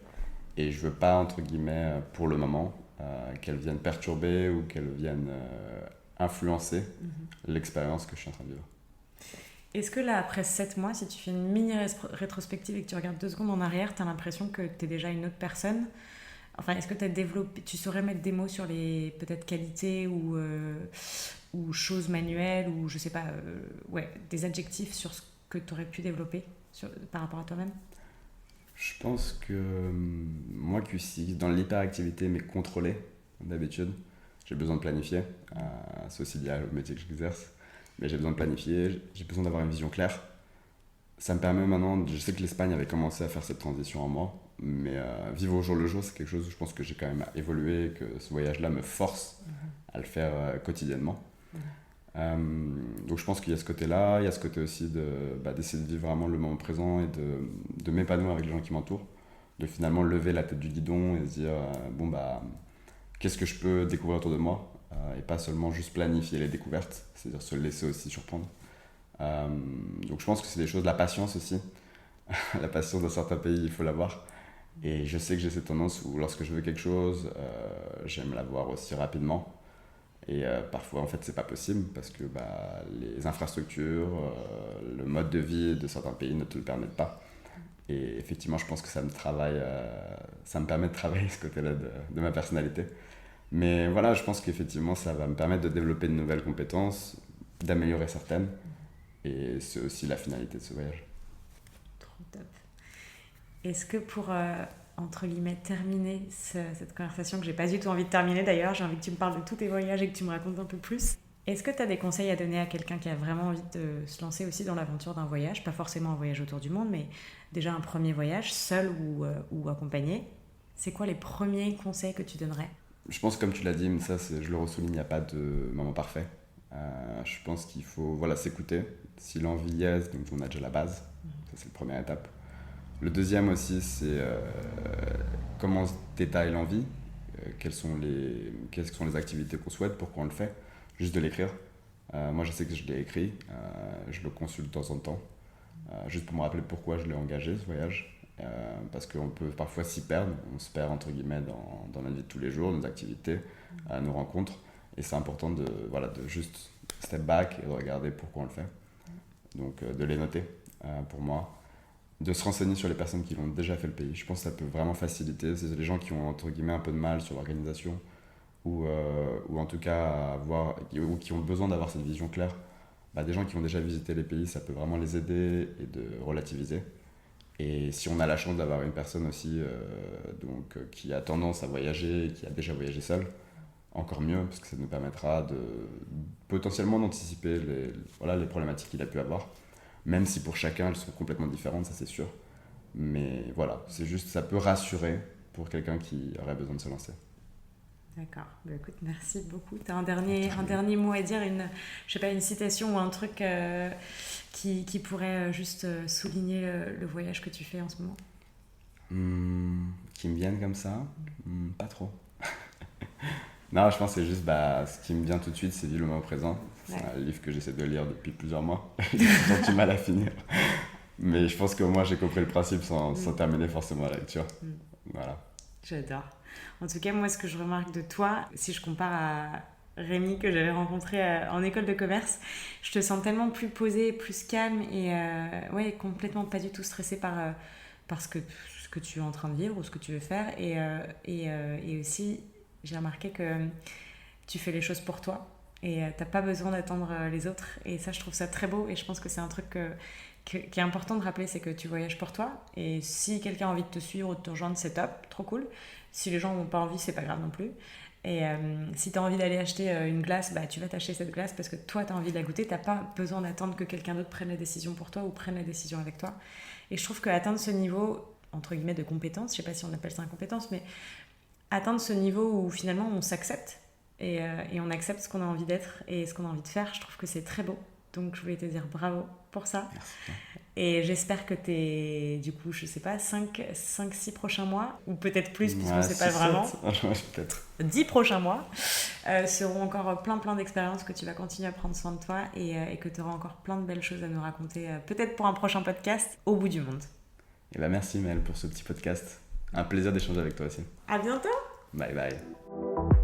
[SPEAKER 1] Et je veux pas, entre guillemets, pour le moment, qu'elle vienne perturber ou qu'elle vienne influencer l'expérience que je suis en train de vivre.
[SPEAKER 2] Est-ce que là, après 7 mois, si tu fais une mini rétrospective et que tu regardes 2 secondes en arrière, tu as l'impression que tu es déjà une autre personne? Enfin, est-ce que tu as développé, tu saurais mettre des mots sur les peut-être qualités ou choses manuelles ou je sais pas, ouais, des adjectifs sur ce que tu aurais pu développer par rapport à toi-même?
[SPEAKER 1] Je pense que moi, QC, dans l'hyperactivité, mais contrôlée, d'habitude, j'ai besoin de planifier. C'est aussi lié au métier que j'exerce. Mais j'ai besoin de planifier, j'ai besoin d'avoir une vision claire. Ça me permet maintenant, je sais que l'Espagne avait commencé à faire cette transition en moi, mais vivre au jour le jour, c'est quelque chose où je pense que j'ai quand même évolué, que ce voyage-là me force à le faire quotidiennement. Donc je pense qu'il y a ce côté-là, il y a ce côté aussi d'essayer de vivre vraiment le moment présent et de m'épanouir avec les gens qui m'entourent, de finalement lever la tête du guidon et se dire qu'est-ce que je peux découvrir autour de moi et pas seulement juste planifier les découvertes, c'est-à-dire se laisser aussi surprendre. Donc je pense que c'est des choses, la patience aussi, la patience dans certains pays il faut l'avoir et je sais que j'ai cette tendance où lorsque je veux quelque chose, j'aime l'avoir aussi rapidement. Et parfois, en fait, c'est pas possible parce que les infrastructures, le mode de vie de certains pays ne te le permettent pas. Et effectivement, je pense que ça me permet de travailler ce côté-là de ma personnalité. Mais voilà, je pense qu'effectivement, ça va me permettre de développer de nouvelles compétences, d'améliorer certaines. Et c'est aussi la finalité de ce voyage.
[SPEAKER 2] Trop top. Est-ce que pour, entre guillemets, terminer cette conversation que j'ai pas du tout envie de terminer d'ailleurs, j'ai envie que tu me parles de tous tes voyages et que tu me racontes un peu plus. Est-ce que tu as des conseils à donner à quelqu'un qui a vraiment envie de se lancer aussi dans l'aventure d'un voyage? Pas forcément un voyage autour du monde, mais déjà un premier voyage, seul ou accompagné. C'est quoi les premiers conseils que tu donnerais?
[SPEAKER 1] Je pense, comme tu l'as dit, mais ça, je le ressouligne, il n'y a pas de moment parfait. Je pense qu'il faut s'écouter. Si l'envie y est, donc on a déjà la base. Ça, c'est la première étape. Le deuxième aussi, c'est comment détaille l'envie, quelles sont les activités qu'on souhaite, pourquoi on le fait, juste de l'écrire. Moi, je sais que je l'ai écrit, je le consulte de temps en temps, juste pour me rappeler pourquoi je l'ai engagé, ce voyage. Parce qu'on peut parfois s'y perdre, on se perd entre guillemets dans notre vie de tous les jours, nos activités, nos rencontres. Et c'est important de juste step back et de regarder pourquoi on le fait. Donc de les noter pour moi. De se renseigner sur les personnes qui l'ont déjà fait le pays. Je pense que ça peut vraiment faciliter. C'est les gens qui ont entre guillemets un peu de mal sur l'organisation ou en tout cas ou qui ont besoin d'avoir cette vision claire. Des gens qui ont déjà visité les pays, ça peut vraiment les aider et de relativiser. Et si on a la chance d'avoir une personne aussi qui a tendance à voyager, qui a déjà voyagé seule, encore mieux, parce que ça nous permettra potentiellement d'anticiper les problématiques qu'il a pu avoir. Même si pour chacun elles sont complètement différentes, ça c'est sûr. Mais voilà, c'est juste, ça peut rassurer pour quelqu'un qui aurait besoin de se lancer.
[SPEAKER 2] D'accord, écoute, merci beaucoup. Tu as un dernier mot à dire, une citation ou un truc qui pourrait juste souligner le voyage que tu fais en ce moment?
[SPEAKER 1] Qui me viennent comme ça? Pas trop. Non, je pense que c'est juste, ce qui me vient tout de suite, c'est Vis le moment présent. C'est un livre que j'essaie de lire depuis plusieurs mois. J'ai du mal à finir. Mais je pense qu'au moins j'ai compris le principe sans terminer forcément la lecture. Voilà.
[SPEAKER 2] J'adore. En tout cas, moi, ce que je remarque de toi, si je compare à Rémi que j'avais rencontré en école de commerce, je te sens tellement plus posée, plus calme et complètement pas du tout stressée par ce que tu es en train de vivre ou ce que tu veux faire. Et aussi, j'ai remarqué que tu fais les choses pour toi et t'as pas besoin d'attendre les autres. Et ça, je trouve ça très beau et je pense que c'est un truc qui est important de rappeler, c'est que tu voyages pour toi. Et si quelqu'un a envie de te suivre ou de te rejoindre, c'est top, trop cool. Si les gens n'ont pas envie, c'est pas grave non plus. Et si tu as envie d'aller acheter une glace, tu vas t'acheter cette glace parce que toi, tu as envie de la goûter. Tu n'as pas besoin d'attendre que quelqu'un d'autre prenne la décision pour toi ou prenne la décision avec toi. Et je trouve qu'atteindre ce niveau, entre guillemets, de compétence, je sais pas si on appelle ça une compétence, mais atteindre ce niveau où finalement on s'accepte et on accepte ce qu'on a envie d'être et ce qu'on a envie de faire, je trouve que c'est très beau. Donc je voulais te dire bravo pour ça.
[SPEAKER 1] Merci.
[SPEAKER 2] Et j'espère que tes, du coup, je sais pas, 5-6 prochains mois, ou peut-être plus, puisqu'on ne sait pas vraiment,
[SPEAKER 1] peut-être
[SPEAKER 2] 10 prochains mois, seront encore plein d'expériences, que tu vas continuer à prendre soin de toi et que tu auras encore plein de belles choses à nous raconter, peut-être pour un prochain podcast, au bout du monde.
[SPEAKER 1] Et merci Mel pour ce petit podcast. Un plaisir d'échanger avec toi aussi.
[SPEAKER 2] À bientôt.
[SPEAKER 1] Bye bye.